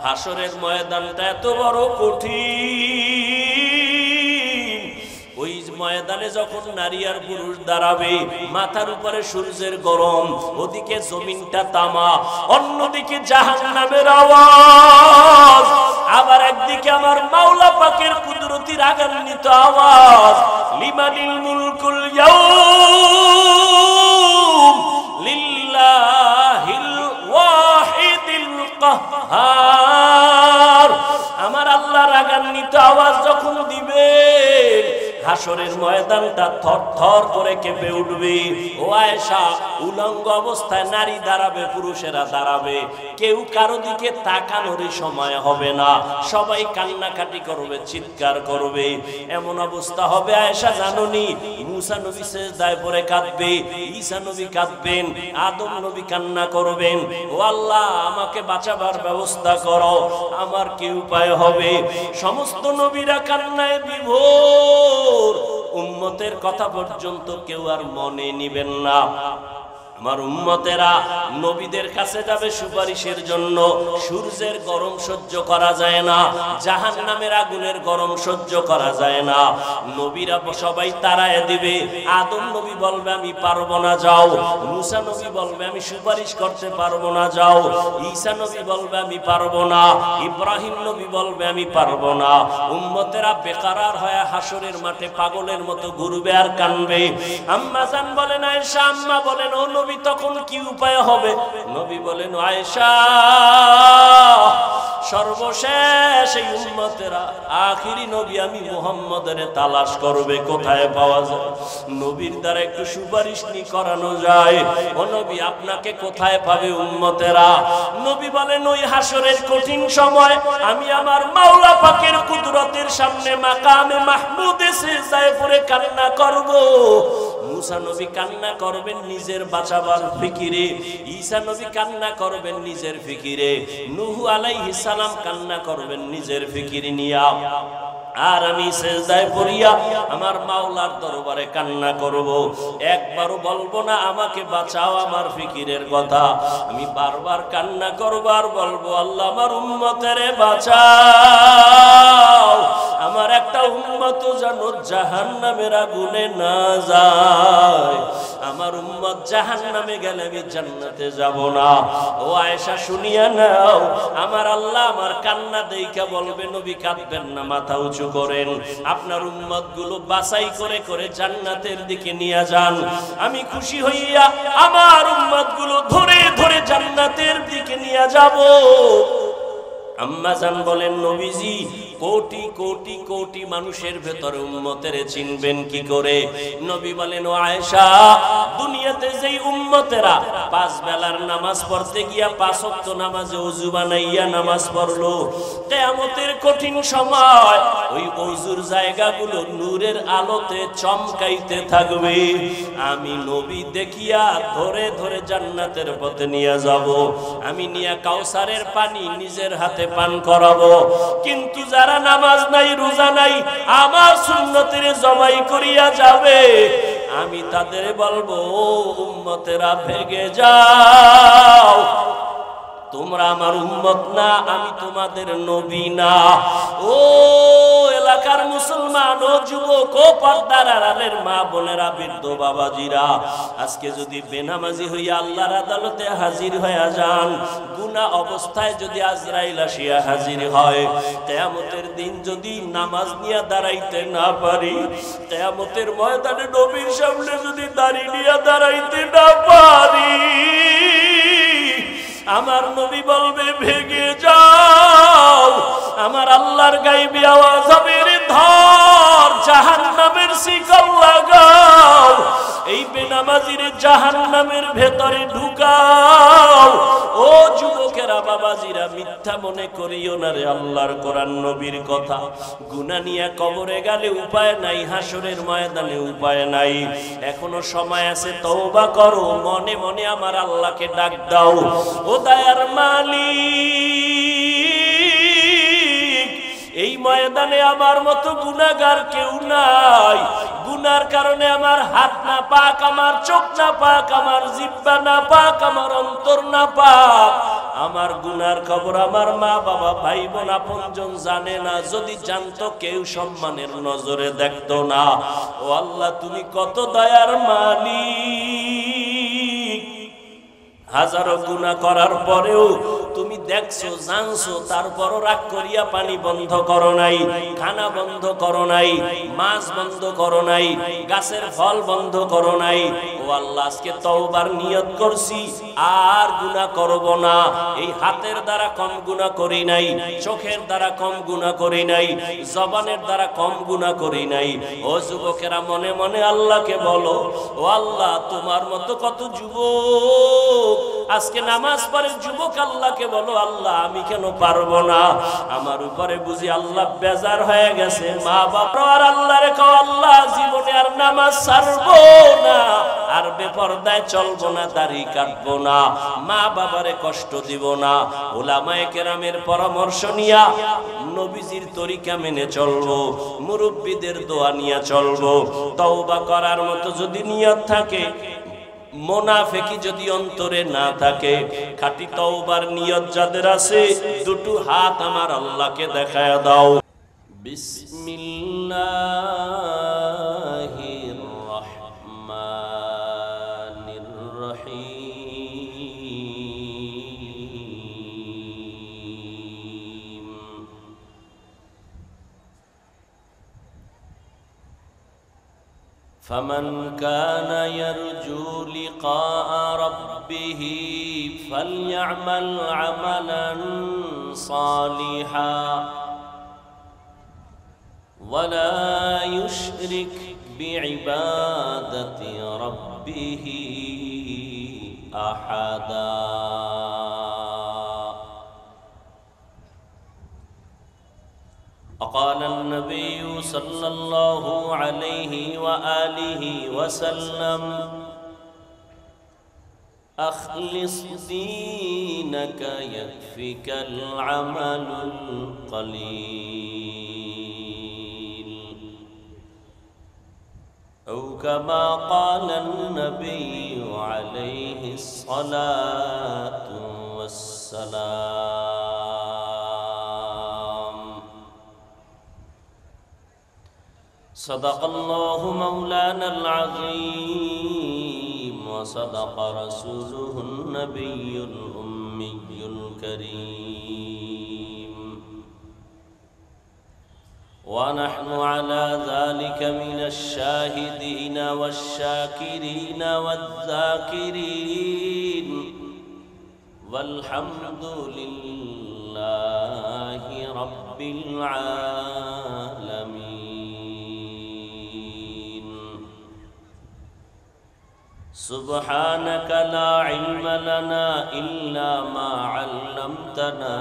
হাসরের ময়দানটা এত বড় কঠিন। ওই ময়দানে যখন নারী আর পুরুষ দাঁড়াবে, মাথার উপরে সূর্যের গরম, ওদিকে জমিনটা তামা, অন্যদিকে জাহান্নামের আওয়াজ, আবার একদিকে আমার মাওলা পাকের কুদরতি রাগান্বিত আওয়াজ, লিমানিল মুলকুল ইয়াউম লিল্লাহিল ওয়াহিদিল কাহ্হার। আমার আল্লাহ রাগান্বিত আওয়াজ যখন দিবে, হাসরের ময়দানটা থরথর করে কেঁপে উঠবে। ও আয়েশা, উলঙ্গ অবস্থায় নারী দাঁড়াবে, পুরুষেরা দাঁড়াবে, কেউ কারো দিকে তাকানোর সময় হবে না, সবাই কান্নাকাটি করবে, চিৎকার করবে। এমন অবস্থা হবে আয়েশা জানোনি, মুসা নবী সিজদায় পড়ে কাঁদবে, ঈসা নবী কাঁদবেন, আদম নবী কান্না করবেন, ও আল্লাহ আমাকে বাঁচাবার ব্যবস্থা করো, আমার কি উপায় হবে? সমস্ত নবীরা কান্নায় বিভোর, উম্মতের কথা পর্যন্ত কেউ আর মনে নিবেন না। আমার উম্মতেরা নবীদের কাছে যাবে সুপারিশের জন্য। সূর্যের গরম সহ্য করা যায় না, জাহান্নামের আগুনের গরম সহ্য করা যায় না। নবীরা সবাই তাড়ায় দিবে। আদম নবী বলবে আমি পারবো না, যাও। মুসা নবী বলবে আমি সুপারিশ করতে পারবো না, যাও। ঈসা নবী বলবে আমি পারবো না, ইব্রাহিম নবী বলবে আমি পারবো না। উম্মতেরা বেকারার হয়ে হাসরের মাঠে পাগলের মতো ঘুরবে আর কানবে। আম্মা জান বলেন, আয়েশা আম্মা বলেন, ও নবী তখন কি উপায় হবে? নবী বলেন, আয়েশা সর্বশেষ এই উম্মতেরা আখিরি নবী আমি মুহাম্মদের তালাশ করবে, কোথায় পাওয়া যায়, নবীর দ্বারা একটু সুপারিশ নি করানো যায়। ও নবী আপনাকে কোথায় পাবে উম্মতেরা? নবী বলেন, ওই হাসরের কঠিন সময় আমি আমার মাওলা পাকের কুদরতের সামনে মাকামে মাহমুদে সিজদায় পড়ে কান্না করব। মুসা নবী কান্না করবেন নিজের বাঁচাবার ফিকিরে, ঈসা নবী কান্না করবেন নিজের ফিকিরে, নূহ আলাইহিস সালাম কান্না করবেন নিজের ফিকিরে নিয়া। আর আমি সিজদায় পড়িয়া আমার মাওলার দরবারে কান্না করব। একবারও বলবো না আমাকে বাঁচাও আমার ফিকিরের কথা, আমি বারবার কান্না করব আর বলবো আল্লাহ আমার উম্মতেরে বাঁচাও, আমার একটা উম্মত যেন জাহান্নামের আগুনে না যায়, আমার উম্মত জাহান্নামে গেলে আমি জান্নাতে যাব না। ও আয়েশা শুনিয়া নাও, আমার আল্লাহ আমার কান্না দেইখা বলবে নবী কাঁদবেন না, মাথা উঁচু করেন, আপনার উম্মত গুলো বাছাই করে করে জান্নাতের দিকে নিয়ে যান। আমি খুশি হইয়া আমার উম্মত গুলো ধরে ধরে জান্নাতের দিকে নিয়ে যাব। আম্মা জান বলেন, নবীজি কোটি কোটি কোটি মানুষের ভেতরে উম্মতের চিনবেন কি করে? নবী বলেন, ও আয়েশা দুনিয়াতে যেই উম্মতেরা পাঁচ বেলার নামাজ পড়তে গিয়া পাঁচ ওয়াক্ত নামাজে ওযু বানাইয়া নামাজ পড়লো, কিয়ামতের কঠিন সময় ওই ওযুর জায়গাগুলো নূরের আলোতে চমকাইতে থাকবে। আমি নবী দেখিয়া ধরে ধরে জান্নাতের পথে নিয়ে যাব, আমি নিয়া কাউসারের পানি নিজের হাতে পান করাবো। কিন্তু যারা নামাজ নাই রোজা নাই আমার সুন্নতের জবাই করিয়া যাবে, আমি তাদের বলবো উম্মতেরা ভেগে যাও, তোমরা আমার উম্মত না, আমি তোমাদের নবী না। ও এলাকার মুসলমান, ও যুবক, ও পর্দার আড়ালের মা বোনেরা, বৃদ্ধ বাবাজিরা, আজকে যদি বেনামাজি হইয়া আল্লাহর আদালতে হাজির হয়ে যান, গুনাহ অবস্থায় যদি আজরাইল আসিয়া হাজির হয়, কিয়ামতের দিন যদি নামাজ নিয়ে দাঁড়াইতে না পারি, কিয়ামতের ময়দানে নবীর সামনে যদি দাঁড়িয়ে নিয়ে দাঁড়াইতে না পারি, আমার নবী বলবে ভেগে যাও। আমার আল্লাহর গায়বী আওয়াজ হবে, রে ধর জাহান্নামের শিকল লাগাও, এই বেনামাজির জাহান্নামের ভেতরে ঢুকাও। ও যুবকেরা বাবাজিরা, মিথ্যা মনে করিও না রে আল্লাহর কোরআন নবীর কথা। গুনাহ নিয়ে কবরে গেলে উপায় নাই, হাসরের ময়দানে উপায় নাই, এখনো সময় আছে, তওবা করো, মনে মনে আমার আল্লাহকে ডাক দাও। ও দয়ার মালিক, এই ময়দানে আমার মতো গুনাহগার কেউ নাই, গুনার কারণে আমার হাত না পাক, আমার চোখ না পাক, আমার জিহ্বা না পাক, আমার অন্তর না পাক, আমার গুনার খবর আমার মা বাবা ভাই বোন আপনজন জানে না, যদি জানতো কেউ সম্মানের নজরে দেখতো না। ও আল্লাহ তুমি কত দয়ার মালিক, হাজারো গুনাহ করার পরেও তুমি দেখছো জানছো, তারপরও রাগ করিয়া পানি বন্ধ করো নাই, খানা বন্ধ করো নাই, মাছ বন্ধ করো নাই, গাছের ফল বন্ধ করো নাই। ও আল্লাহ আজকে তওবার নিয়ত করছি আর গুনাহ করব না। এই হাতের দ্বারা কম গুনাহ করি নাই, চোখের দ্বারা কম গুনাহ করি নাই, জবানের দ্বারা কম গুনাহ করি নাই। ও যুবকেরা মনে মনে আল্লাহকে বলো, ও আল্লাহ তোমার মতো কত যুবক আজকে নামাজ পড়ে যুবক আল্লাহকে বলো, আল্লাহ আমি কেন পারবো না? আমার উপরে বুঝি আল্লাহ বেজার হয়ে গেছে। মা বাবা আর আল্লাহরে কও, আল্লাহ জীবনে আর নামাজ ছাড়বো না, আর বেপরদায় চলবো না, দাড়ি কাটবো না, মা বাবারে কষ্ট দিব না। উলামায়ে কেরামের পরামর্শ নিয়া নবীজির তরিকা মেনে চলবো, মুরব্বিদের দোয়া নিয়ে চলবো। তওবা করার মতো যদি নিয়ত থাকে, মুনাফিকি যদি অন্তরে না থাকে, খাঁটি তওবার নিয়ত যাদের আছে দুটো হাত আমার আল্লাহকে দেখায়া দাও। বিসমিল্লাহির রহমানির রহিম। فمن كان يرجو لقاء ربه فليعمل عملا صالحا ولا يشرك بعبادة ربه أحدا وقال النبي صلى الله عليه وآله وسلم أخلص دينك يكفك العمل القليل أو كما قال النبي عليه الصلاة والسلام. صدق الله مولانا العظيم وصدق رسوله النبي الأمي الكريم ونحن على ذلك من الشاهدين والشاكرين والذاكرين والحمد لله رب العالمين. سبحانك لا علم لنا إلا ما علمتنا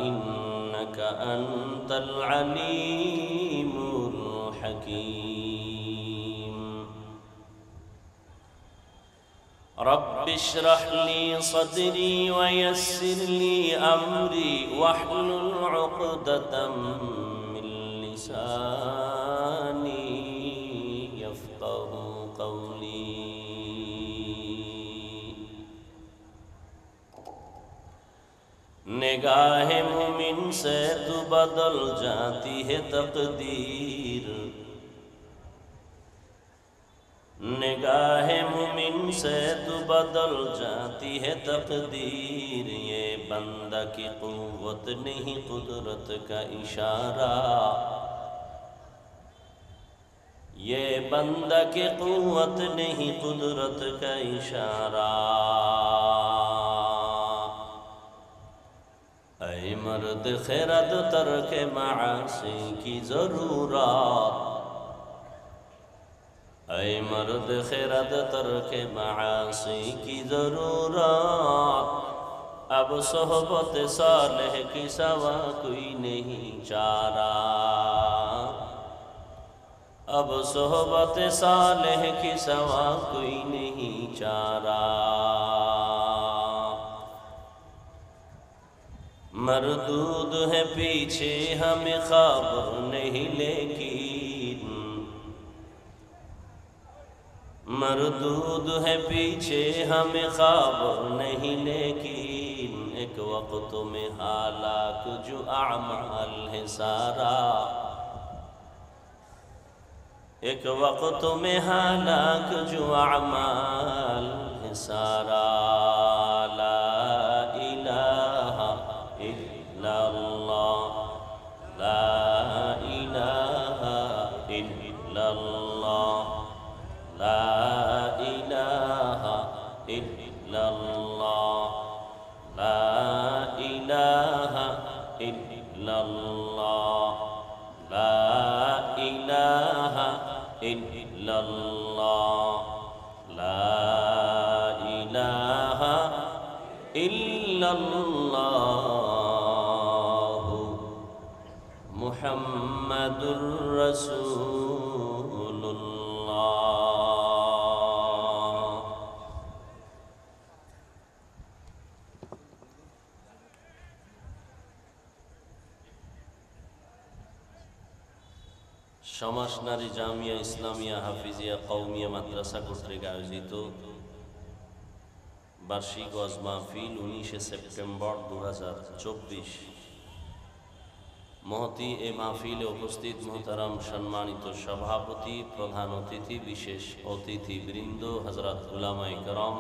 إنك أنت العليم الحكيم. رب اشرح لي صدري ويسر لي أمري واحلل عقدة من لساني يفقه قولي. निगाह मुमिन से तू बदल जाती है तकदीर, निगाह मुमिन से तू बदल जाती है तकदीर. ये बंदा की कुव्वत नहीं कुदरत का इशारा, ये बंदा की कुव्वत नहीं कुदरत का इशारा. ऐ मर्द खैरत तर्क मासी की जरूरत, ऐ मर्द खैरत तर्क मासी की जरूरत. अब सोहबत सालेह की सवा कोई नहीं चारा, अब सोहबत सालेह की सवा कोई नहीं चारा. मरदूद है पीछे हमें खबर नहीं लेकिन, मरदूद है पीछे हमें खबर नहीं लेकिन. एक एक वक्त में हालाक जो अमाल है सारा, एक वक्त में हालाक जो अमाल है सारा। ला इलाहा इल्लल्लाह, ला इलाहा इल्लल्लाह, ला इलाहा इल्लल्लाह, ला इलाहा इल्लल्लाह, ला इलाहा इल्लल्लाह, ला इलाहा इल्लल्लाह मुहम्मदुर रसूलुल्लाह। সমাজ নারী জামিয়া ইসলামিয়া হাফিজিয়া কওমিয়া মাদ্রাসা কর্তৃক আয়োজিত বার্ষিক ওয়াজ মাহফিল 19 সেপ্টেম্বর 2024। মহতি এ মাহফিলে উপস্থিত মোহতারাম সম্মানিত সভাপতি, প্রধান অতিথি, বিশেষ অতিথিবৃন্দ, হযরত উলামায়ে কেরাম,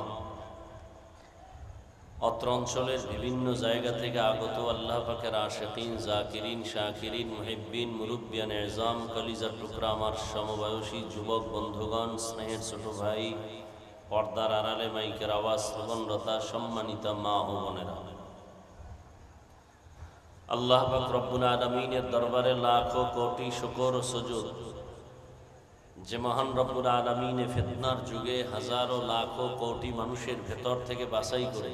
অত্র অঞ্চলের বিভিন্ন জায়গা থেকে আগত আল্লাহ পাকের আশিকিন, জাকিরিন, শাকিরিন, মুহিব্বিন, মুরব্বিয়ান এজাম, কলিজার টুকরা আমার সমবয়সী যুবক বন্ধুগণ, স্নেহের ছোট ভাই, পর্দার আড়ালে মাইকের আওয়াজ শ্রবণরতা সম্মানিতা মা ও বোনেরা, আল্লাহ পাক রব্বুল আলামিনের দরবারে লাখো কোটি শুকর ও সুজুদ, যে মহান রব্বুল আলামিনে ফিতনার যুগে হাজারো লাখো কোটি মানুষের ভেতর থেকে বাছাই করে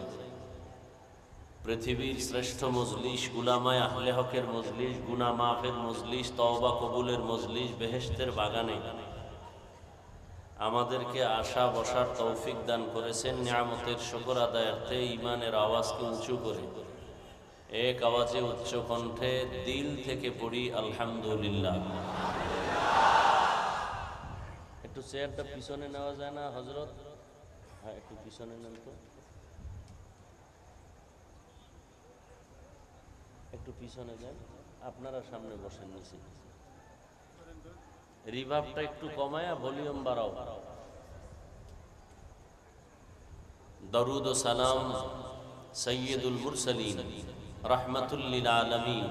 পৃথিবীর শ্রেষ্ঠ মজলিস, উলামায়ে আহলে হকের মজলিস, গুনাহ মাফের মজলিস, তওবা কবুলের মজলিস, বেহেশতের বাগানে আমাদেরকে আসা বসার তৌফিক দান করেছেন। নিয়ামতের শুকর আদায়ার্থে ঈমানের আওয়াজকে উঁচু করে এক আওয়াজে উচ্চ কণ্ঠে দিল থেকে পড়ি আলহামদুলিল্লাহ। একটু চেয়ারটা পিছনে নেওয়া যায় না হযরত? হ্যাঁ, একটু পিছনে নেন তো, একটু পিছনে যান, আপনারা সামনে বসেন নিচে। রিভাবটা একটু কমায়া ভলিউম বাড়াও। দরুদ ও সালাম সৈয়দুল মুরসালিন, রাহমাতুল লিল আলামিন,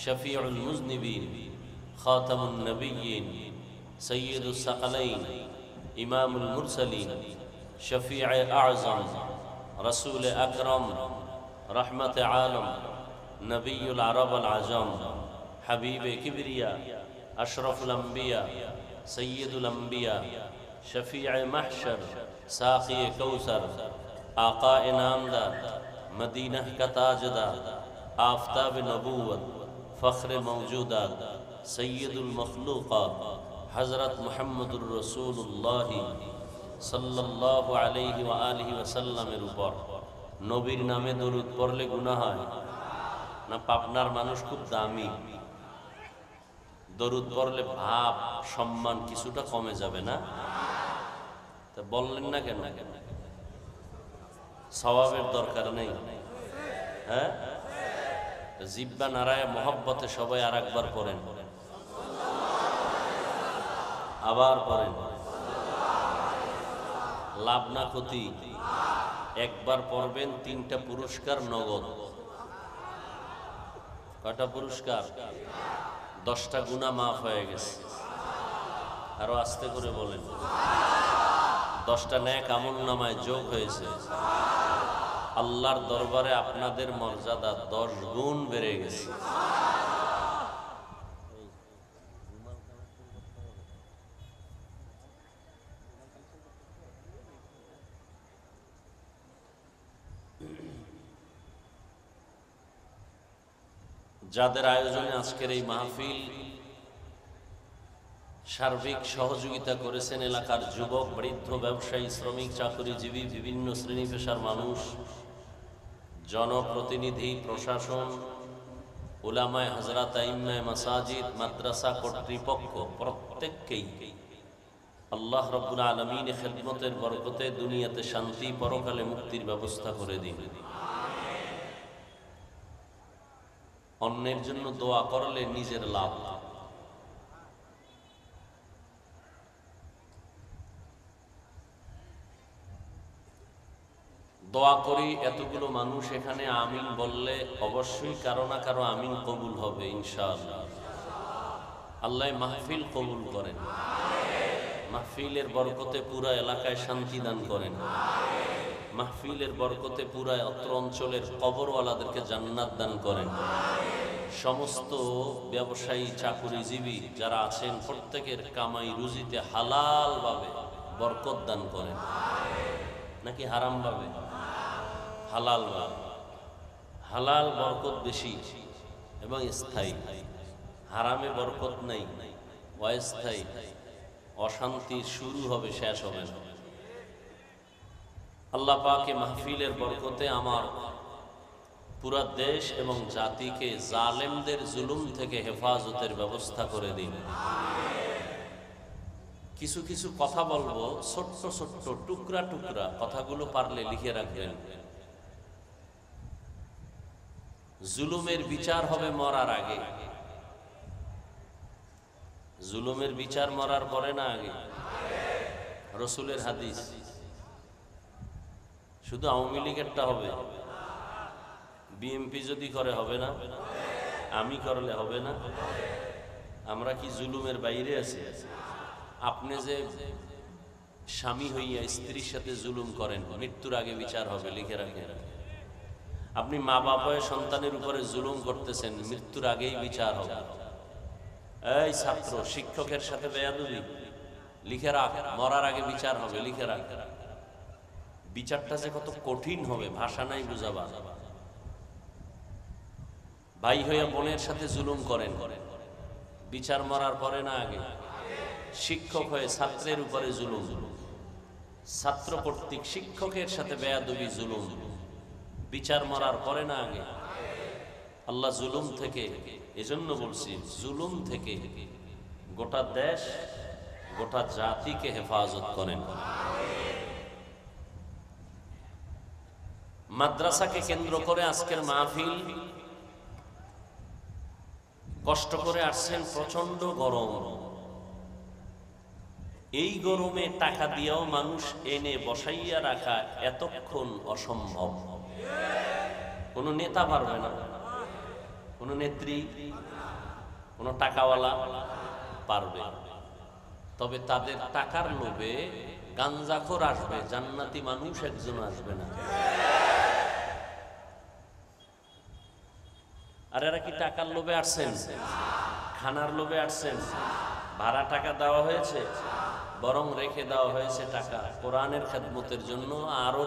শফিউল মুজনিবিন, খাতামুন নবিয়্যিন, সৈয়দুস সাকালাইন, ইমামুল মুরসালিন, শফিউ আযম, রাসূল আকরাম, রহমতে আলম, নবিয়ুল আরব আল আজম, হাবিবে কিবরিয়া, अशरफुल अंबिया, सय्यदुल अंबिया, शफीअ महशर, साक़ी कौसर, आका इनामदार, मदीना का ताजदार, आफताब नबूवत, फ़ख्र मौजूदात, सय्यदुल मखलूक़ात, हज़रत मुहम्मदुर रसूलुल्लाह सल्लल्लाहु अलैहि व आलिहि वसल्लमेर উপর নবীর নামে দরুদ পড়লে গুনাহ হয় না? পাবনার মানুষ খুব দামি, দরুদ পড়লে ভাব সম্মান কিছুটা কমে যাবে না? তা বললেন না কেন? সওয়াবের দরকার নেই? হ্যাঁ, জিব্বা নারায় মহব্বতে সবাই আর একবার পড়েন, আবার পড়েন। লাভ না ক্ষতি? একবার পড়বেন, 3টা পুরস্কার নগদ। কয়টা পুরস্কার? 10টা গুনাহ মাফ হয়ে গেছে। আরো আস্তে করে বলেন। 10টা নেক আমলনামায় যোগ হয়েছে। আল্লাহর দরবারে আপনাদের মর্যাদা 10 গুণ বেড়ে গেছে। যাদের আয়োজনে আজকের এই মাহফিল, সার্বিক সহযোগিতা করেছেন এলাকার যুবক, বৃদ্ধ, ব্যবসায়ী, শ্রমিক, চাকরিজীবী, বিভিন্ন শ্রেণী পেশার মানুষ, জনপ্রতিনিধি, প্রশাসন, উলামায়ে হযরত, আইম্মায়ে মাসাজিদ, মাদ্রাসা কর্তৃপক্ষ, প্রত্যেককেই আল্লাহ রাব্বুল আলামিনের খেদমতের বরকতে দুনিয়াতে শান্তি, পরকালে মুক্তির ব্যবস্থা করে দিন। অন্যের জন্য দোয়া করলে নিজের লাভ। দোয়া করি এতগুলো মানুষ এখানে আমিন বললে অবশ্যই কারো না কারো আমিন কবুল হবে ইনশাআল্লাহ। আল্লাহ মাহফিল কবুল করেন, মাহফিলের বরকতে পুরা এলাকায় শান্তি দান করেন, মাহফিলের বরকতে পুরা অত্র অঞ্চলের কবরওয়ালাদেরকে জান্নাত দান করেন। সমস্ত ব্যবসায়ী চাকুরিজীবী যারা আছেন প্রত্যেকের কামাই রুজিতে হালাল ভাবে বরকত দান করেন, নাকি হারাম ভাবে? হালাল ভাবে। হালাল বরকত বেশি এবং স্থায়ী, হারামে বরকত নাই, অস্থায়ী, অশান্তির শুরু হবে শেষ হবে না। আল্লাহ পাকে মাহফিলের বরকতে আমার পুরা দেশ এবং জাতিকে জালেমদের জুলুম থেকে হেফাজতের ব্যবস্থা করে দিন। কিছু কিছু কথা বলবো, ছোট্ট ছোট্ট টুকরা টুকরা কথাগুলো পারলে লিখে রাখবেন। জুলুমের বিচার হবে মরার আগে, জুলুমের বিচার মরার পরে না আগে। রসুলের হাদিস। শুধু আওয়ামী লীগেরটা হবে, বিএমপি যদি করে হবে না, আমি করলে হবে না। আমরা কি জুলুমের বাইরে আছি? আপনি যে স্বামী হইয়া স্ত্রীর সাথে জুলুম করেন, মৃত্যুর আগে বিচার হবে, লিখে রাখেন। আপনি মা বাবা সন্তানের উপরে জুলুম করতেছেন, মৃত্যুর আগেই বিচার হবে। এই ছাত্র শিক্ষকের সাথে বেয়াদবি, লিখে রাখ, মরার আগে বিচার হবে, লিখে রাখ। বিচারটা যে কত কঠিন হবে ভাষা নাই বুঝাবা। ভাই হইয়া বোনের সাথে জুলুম করেন, বিচার মরার পরে না আগে। শিক্ষক হয়ে ছাত্রের উপরে জুলুম, ছাত্র কর্তৃক শিক্ষকের সাথে বেয়াদবি জুলুম, বিচার মরার পরে না আগে। আল্লাহ জুলুম থেকে, এজন্য বলছি জুলুম থেকে গোটা দেশ গোটা জাতিকে হেফাজত করেন। মাদ্রাসাকে কেন্দ্র করে আজকের মাহফিল। কষ্ট করে আসছেন, প্রচন্ড গরম। এই গরমে টাকা দিয়েও মানুষ এনে বসাইয়া রাখা এতক্ষণ অসম্ভব। কোন নেতা পারবে না, কোন নেত্রী, কোন টাকাওয়ালা পারবে। তবে তাদের টাকার লোভে গাঞ্জাখোর আসবে, জান্নাতি মানুষ একজন আসবে না। আর এরা কি টাকার লোভে আসছেন? খানার লোভে আসছেন? ভাড়া টাকা দেওয়া হয়েছে? বরং রেখে দেওয়া হয়েছে টাকা কোরআনের খেদমতের জন্য। আরো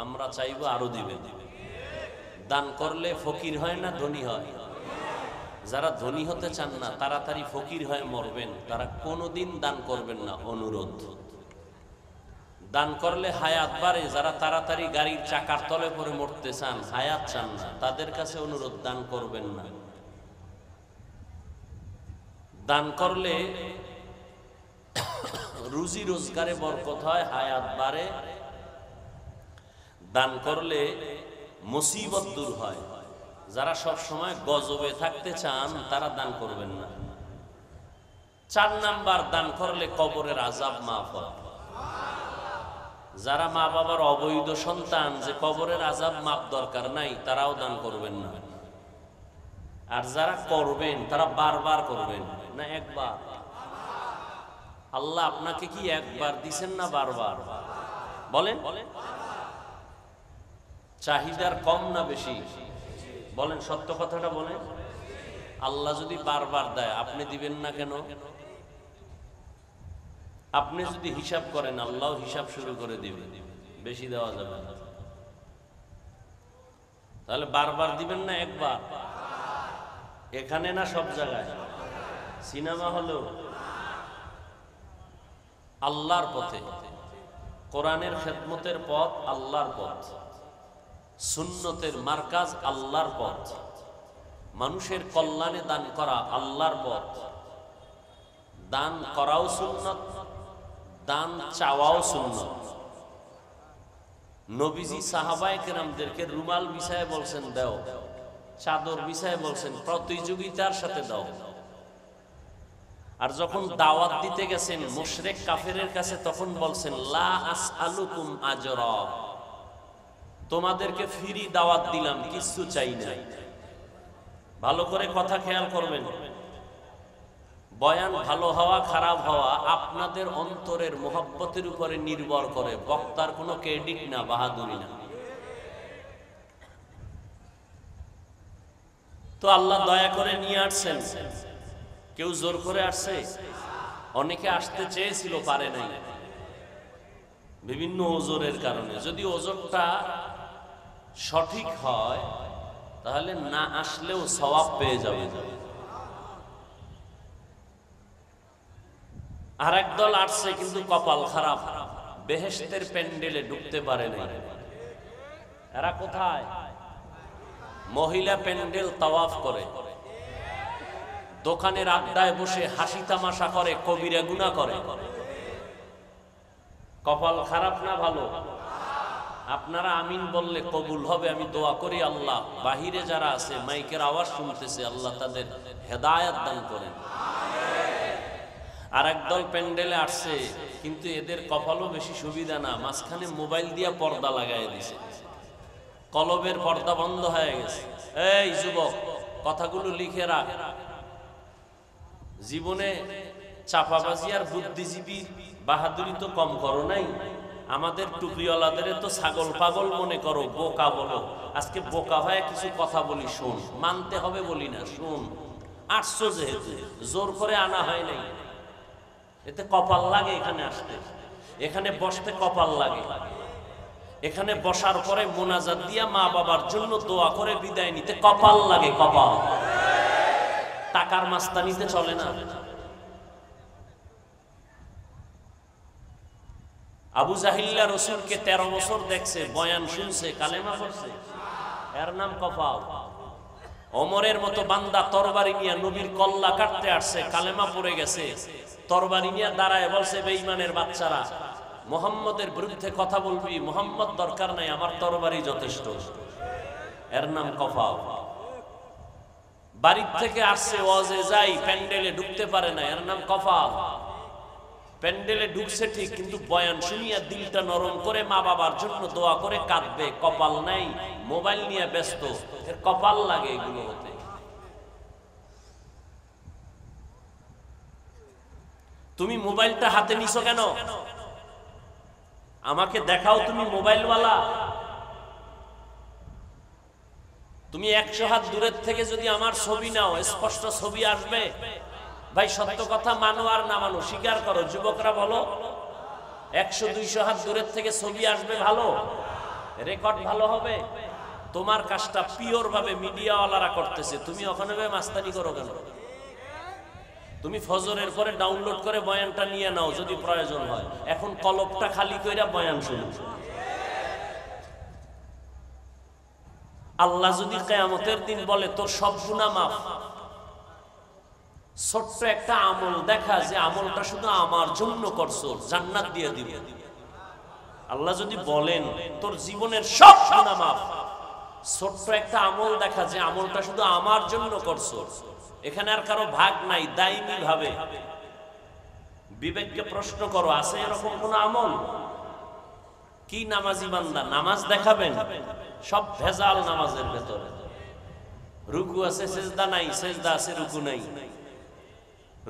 আমরা চাইবো আরো দিবে। দান করলে ফকির হয় না ধনী হয়। যারা ধনী হতে চান না, তাড়াতাড়ি ফকির হয়ে মরবেন, তারা কোনোদিন দান করবেন না। অনুরোধ, দান করলে হায়াত বাড়ে। যারা তাড়াতাড়ি গাড়ির চাকার তলে পড়ে মরতে চান, হায়াত চান না, তাদের কাছে অনুরোধ, দান করবেন না। দান করলে রুজি রোজগারে বরকত হয়, হায়াত বাড়ে। দান করলে মুসিবত দূর হয়। যারা সব সময় গজবে থাকতে চান, তারা দান করবেন না। 4 নাম্বার, দান করলে কবরের আযাব মাফ হয়। যারা মা বাবার অবৈধ সন্তান, যে কবরের আযাব মাপ দরকার নাই, তারাও দান করবেন না। আর যারা করবেন, তারা বারবার করবেন না, একবার। আল্লাহ আপনাকে কি একবার দিছেন না বারবার? বলেন, চাহিদার কম না বেশি? বলেন, সত্য কথাটা বলেন। আল্লাহ যদি বারবার দেয়, আপনি দিবেন না কেন? আপনি যদি হিসাব করেন, আল্লাহ হিসাব শুরু করে দিবে, বেশি দেওয়া যাবে না। তাহলে বারবার দিবেন না একবার? এখানে না সব জায়গায়? সিনেমা হলেও? আল্লাহর পথে, কোরআনের খেদমতের পথ আল্লাহর পথ, সুন্নতের মার্কাজ আল্লাহর পথ, মানুষের কল্যাণে দান করা আল্লাহর পথ। দান করাও সুন্নত, দান চাওয়াও সুন্নত। নবীজি সাহাবায়ে কেরামদেরকে রুমাল বিছায় বলছেন, দাও। চাদর বিছায় বলছেন প্রতিযোগিতার সাথে দাও। আর যখন দাওয়াত দিতে গেছেন মুশরিক কাফেরের কাছে তখন বলছেন লা আসআলুকুম আজরা, তোমাদেরকে ফ্রি দাওয়াত দিলাম, কিছু চাই না। ভালো করে কথা খেয়াল করবেন। বয়ান ভালো হওয়া খারাপ হওয়া আপনাদের অন্তরের মোহাব্বতের উপরে নির্ভর করে, বক্তার কোনো ক্রেডিট না, বাহাদুরি না। তো আল্লাহ দয়া করে নিয়ে আসছেন। কেউ জোর করে আসছে, অনেকে আসতে চেয়েছিল পারে নাই বিভিন্ন ওজোরের কারণে। যদি ওজোরটা সঠিক হয় তাহলে না আসলেও সওয়াব পেয়ে যাবে। আর একদল আসছে কিন্তু কপাল খারাপ, বেহেশতের প্যান্ডেলে ঢুকতে পারে নাই। এরা কোথায়? মহিলা প্যান্ডেল তাওয়াফ করে, দোকানের আড্ডায় বসে হাসি তামাশা করে, কবিরা গুনাহ করে। কপাল খারাপ না ভালো? আপনারা আমিন বললে কবুল হবে। আমি দোয়া করি আল্লাহ বাহিরে যারা আছে মাইকের আওয়াজ শুনতেছে, আল্লাহ তাদের হেদায়েত দান করেন। আর একদল প্যান্ডেলে আসছে কিন্তু এদের কপালও বেশি সুবিধা না, মাঝখানে মোবাইল দিয়া পর্দা লাগাই দিছে, কলবের পর্দা বন্ধ হয়ে গেছে। এই যুবক, কথাগুলো লিখে রাখ। জীবনে চাপাবাজি আর বুদ্ধিজীবী বাহাদুরি তো কম করো নাই। আমাদের টুপিওয়ালাদের তো ছাগল পাগল মনে করো, বোকা বলো। আজকে বোকা হয়ে কিছু কথা বলি, শোন। মানতে হবে বলি না, শোন। আসছো যেহেতু জোর করে আনা হয় নাই, এতে কপাল লাগে। এখানে আসতে, এখানে বসতে কপাল লাগে। এখানে বসার পরে মোনাজাত দিয়া মা বাবার জন্য দোয়া করে বিদায় নিতে কপাল লাগে। কপাল, টাকার মাস্তানিতে চলে না। আবু জাহিল্লা রসুলকে 13 বছর দেখছে, বয়ান শুনছে, কালেমা পড়ছে, এর নাম কপাল। ওমরের মতো বান্দা তরবারি নিয়ে নবীর কল্লা কাটতে আসছে, কালেমা পড়ে গেছে, তরবারি নিয়ে দাঁড়ায় বলছে বেঈমানের বাচ্চারা, মুহাম্মদের বিরুদ্ধে কথা বলবি, মুহাম্মদ দরকার নাই, আমার তরবারি যথেষ্ট। এর নাম কপাল। বাড়ির থেকে আসছে, ওয়াজে যাই, প্যান্ডেলে ঢুকতে পারে না, এর নাম কপাল। প্যান্ডেলে ঢুকছে ঠিক, কিন্তু বয়ান শুনিয়া দিলটা নরম করে মা বাবার জন্য দোয়া করে কাঁদবে, কপাল নাই, মোবাইল নিয়ে ব্যস্ত, এর কপাল লাগে এগুলো হতে। তুমি মোবাইলটা হাতে নিছো কেন? আমাকে দেখাও তুমি মোবাইলওয়ালা। তুমি 100 হাত দূরের থেকে যদি আমার ছবি নাও, স্পষ্ট ছবি আসবে? ভাই সত্য কথা মানো আর না মানো স্বীকার করো, যুবকরা বলো। 100-200 হাত দূরের থেকে ছবি আসবে, ভালো রেকর্ড ভালো হবে। তোমার কাজটা পিওর ভাবে মিডিয়াওয়ালারা করতেছে, তুমি ওখানে মাস্তানি করো কেন? তুমি ফজরের পরে ডাউনলোড করে বয়ানটা নিয়ে নাও যদি প্রয়োজন হয়। এখন কলবটা খালি কইরা বয়ান শুনো। আল্লাহ যদি কিয়ামতের দিন বলে তোর সব গুনাহ মাফ, ছোট্ট একটা আমল দেখা যে আমলটা শুধু আমার জন্য করছো, জান্নাত দিয়ে দিবে। আল্লাহ যদি বলেন তোর জীবনের সব গুনাহ মাফ, ছোট্ট একটা আমল দেখা যে আমলটা শুধু আমার জন্য করছো, এখানে আর কারো ভাগ নাই, দায়ী ভাবে। বিবেককে প্রশ্ন করো, আছে এরকম কোন আমল? কি নামাজি বান্দা নামাজ দেখাবেন? সব ভেজাল নামাজের ভেতরে। রুকু আছে সেজদা নাই, সেজদা আছে রুকু নাই,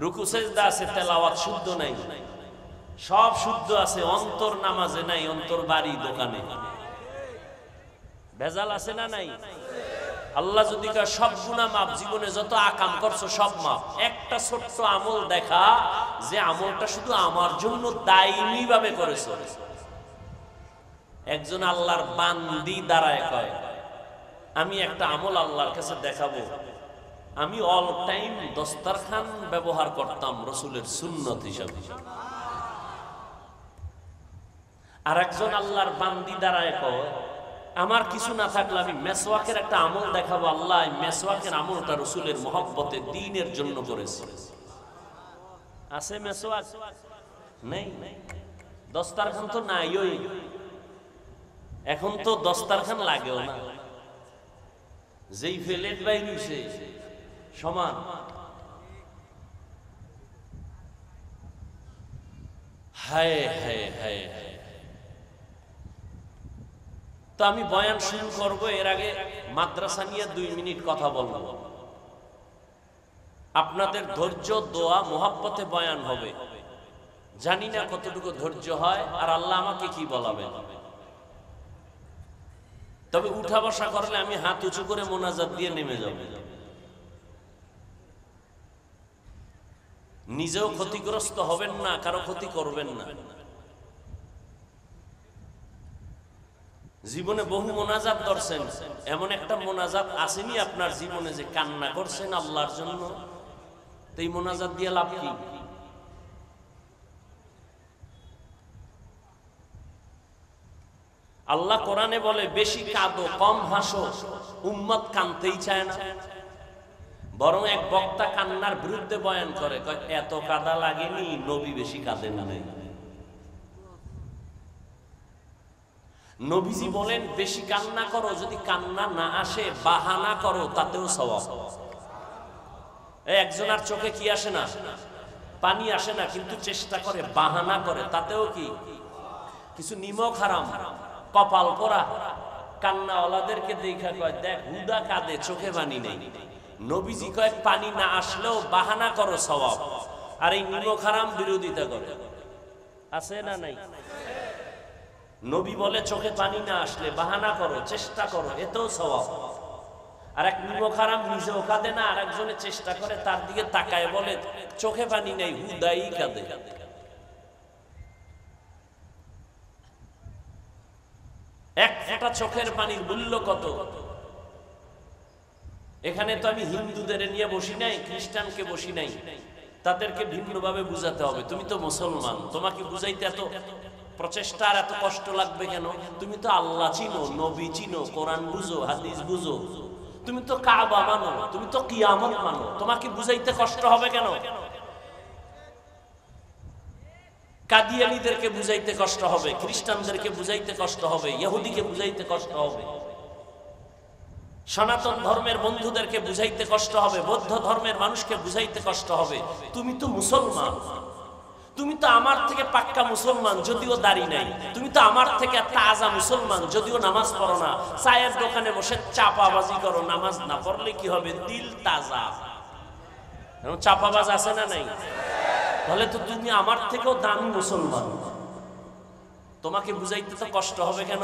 রুকু সেজদা আছে তেলাওয়াত শুদ্ধ নাই, সব শুদ্ধ আছে, অন্তর নামাজে নাই, অন্তর বাড়ি দোকানে। ভেজাল আছে না নাই? আল্লাহ যদি সব গুনাহ মাফ, জীবনে যত আকাম করছো সব মাফ, একটা ছোট্ট আমল দেখা যে আমলটা শুধু আমার জন্য দায়ী ভাবে করেছো। একজন আল্লাহর বান্দি দাঁড়ায় কয়, আমি একটা আমল আল্লাহর কাছে দেখাবো, আমি অল টাইম দস্তরখান ব্যবহার করতাম রসুলের সুন্নত হিসাবে। আর একজন আল্লাহর বান্দি দাঁড়ায় কয়, আমার কিছু না থাকলে আমি মেসওয়াকের একটা আমল দেখাবো, আল্লাহ মেসওয়াকের আমলটা রসুলের মহব্বতে দ্বীনের জন্য করেছে। আছে মেসওয়াক? নেই। দস্তরখান তো নাই, ওই এখন তো দস্তরখান লাগেও না। যেই ফেলেট বাইর হইছে সমান। হায় হায় হায় হায়। তো আমি বয়ান শুরু করব, এর আগে মাদ্রাসা নিয়ে 2 মিনিট কথা বলবো। আপনাদের ধৈর্য, দোয়া, মোহাব্বতে বয়ান হবে। জানি না কতটুকু ধৈর্য হয় আর আল্লাহ আমাকে কি বলাবেন। তবে উঠা বসা করলে আমি হাত উঁচু করে মোনাজাত দিয়ে নেমে যাব। নিজেও ক্ষতিগ্রস্ত হবেন না, কারো ক্ষতি করবেন না। জীবনে বহু মোনাজাত করছেন, এমন একটা মোনাজাত আসেনি আপনার জীবনে যে কান্না করছেন আল্লাহর জন্য? তো এই মোনাজাত দিয়ে লাভ কি? আল্লাহ কোরআনে বলে বেশি কাঁদো কম হাসো। উম্মত কানতেই চায় না, বরং এক বক্তা কান্নার বিরুদ্ধে বয়ান করে, এত কাদা লাগেনি, নবী বেশি কাঁদেন না। নবীজি বলেন বেশি কান্না করো, যদি কান্না না আসে বাহানা করো, তাতেও সওয়াব। একজনের চোখে কি আসে না? পানি আসে না, কিন্তু চেষ্টা করে, বাহানা করে, তাতেও কি? কিছু নিমক হারাম, কপাল পোড়া কান্নাওয়ালাদেরকে দেখা কয়, দেখ হুদা কাঁদে, চোখে পানি নেই। নবীজি কয় পানি না আসলেও বাহানা করো, সওয়াব। আর এই নিমক হারাম বিরোধিতা করে, আছে না নাই? নবী বলে চোখে পানি না আসলে বাহানা করো, চেষ্টা করো, এতেও সওয়াব। আর এক নিমক হারাম নিজেও কাঁদে না, আর একজনে চেষ্টা করে, তার দিকে তাকায় বলে চোখে পানি নেই, হুদাই কাঁদে। এক ফোঁটা চোখের পানির মূল্য কত? এখানে তো আমি হিন্দুদের নিয়ে বসি নাই, খ্রিস্টানকে বসি নাই, তাদেরকে ভিন্নভাবে বুঝাতে হবে। তুমি তো মুসলমান, তোমাকে বুঝাইতে এত প্রচেষ্টা আর এত কষ্ট লাগবে কেন? তুমি তো আল্লাহ চিনো, নবী চিনো, কোরআন বুঝো, হাদিস বুঝো, তুমি তো কাবা মানো, তুমি তো কিয়ামত মানো, তোমাকে বুঝাইতে কষ্ট হবে কেন? কাদিয়ানীদেরকে বুঝাইতে কষ্ট হবে, খ্রিস্টানদেরকে বুঝাইতে কষ্ট হবে, ইহুদিকে বুঝাইতে কষ্ট হবে, সনাতন ধর্মের বন্ধুদেরকে বুঝাইতে কষ্ট হবে, বৌদ্ধ ধর্মের মানুষকে বুঝাইতে কষ্ট হবে। তুমি তো মুসলমান, তুমি তো আমার থেকে পাক্কা মুসলমান, যদিও দাড়ি নাই। তুমি তো আমার থেকে তাজা মুসলমান, যদিও নামাজ পড়ো না। চায়ের দোকানে বসে চাপাবাজি করো, নামাজ না পড়লে কি হবে? দিল তাজা। চাপাবাজ আছে না নাই? তাহলে তো তুমি আমার থেকেও দামি মুসলমান, তোমাকে বুঝাইতে তো কষ্ট হবে কেন?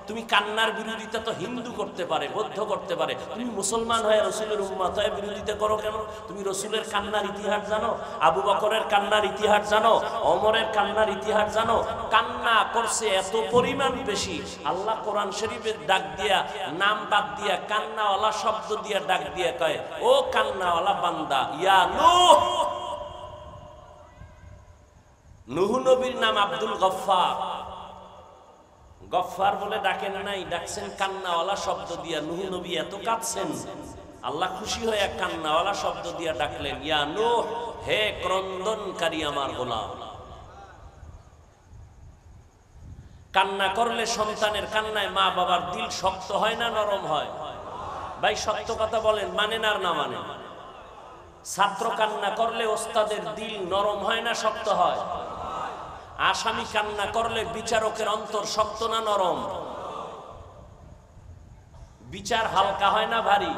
তুমি কান্নার বিরোধিতা তো হিন্দু করতে পারে, বৌদ্ধ করতে পারে, তুমি মুসলমান হয়ে রসুলের উম্মত হয়ে বিরোধিতা করো কেন? তুমি রসুলের কান্নার ইতিহাস জানো? আবু বকরের কান্নার ইতিহাস জানো? ওমরের কান্নার ইতিহাস জানো? কান্না করছে এত পরিমাণ বেশি, আল্লাহ কোরআন শরীফের ডাক দিয়া, নাম বাদ দিয়া, কান্নাওয়ালা শব্দ দিয়া ডাক দিয়া কয়, ও কান্নাওয়ালা বান্দা, ইয়া নূহ। নূহ নবীর নাম আব্দুল গফফার। গফফার বলে ডাকেন নাই, ডাকছেন কান্নাওয়ালা শব্দ দিয়া। নূহ নবী এত কাঁদছেন, আল্লাহ খুশি হয়ে কান্নাওয়ালা শব্দ দিয়া ডাকলেন, ইয়া নূহ, হে ক্রন্দনকারী আমার গোলাম। কান্না করলে সন্তানের কান্নায় মা বাবার দিল শক্ত হয় না নরম হয়? ভাই সত্য কথা বলেন, মানেন আর না মানে? ছাত্র কান্না করলে ওস্তাদের দিল নরম হয় না শক্ত হয়? আসামি কান্না করলে বিচারকের অন্তর শক্ত না নরম? বিচার হালকা হয় না ভারী?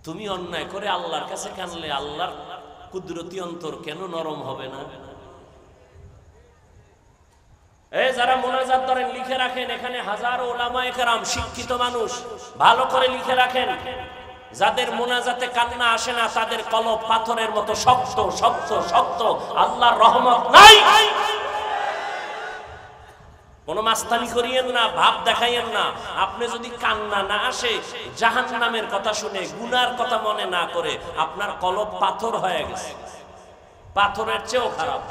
তুমি অন্যায় করে আল্লাহর কাছে কানলে আল্লাহর কুদরতি অন্তর কেন নরম হবে না? এই যারা মোনাজাত করেন লিখে রাখেন, এখানে হাজারো উলামায়ে কেরাম শিক্ষিত মানুষ, ভালো করে লিখে রাখেন। যাদের মোনাজাতে কান্না আসে না তাদের কলব পাথরের মতো শক্ত শক্ত শক্ত, আল্লাহর রহমত নাই। কোন মাস্তানি করিয়েন না, ভাব দেখাইয়েন না। আপনি যদি কান্না না আসে, জাহান্নামের কথা শুনে, গুনার কথা মনে না করে, আপনার কলব পাথর হয়ে গেছে, পাথরের চেয়েও খারাপ।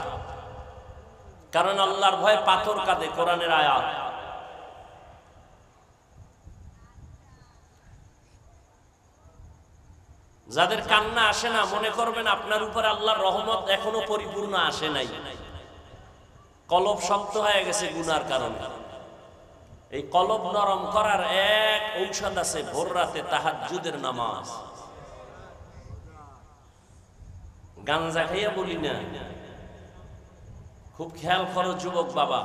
কারণ আল্লাহর ভয়ে পাথর কাঁদে, কোরআনের আয়াত। যাদের কান্না আসে না, মনে করবেন আপনার উপর আল্লাহর রহমত এখনো পরিপূর্ণ আসে নাই, কলব শক্ত হয়ে গেছে গুনার কারণে। এই কলব নরম করার এক ঔষধ আছে, ভোর রাতে তাহাজ্জুদের নামাজ। গাঞ্জা খাইয়া বলি না, খুব খেয়াল করো যুবক বাবা,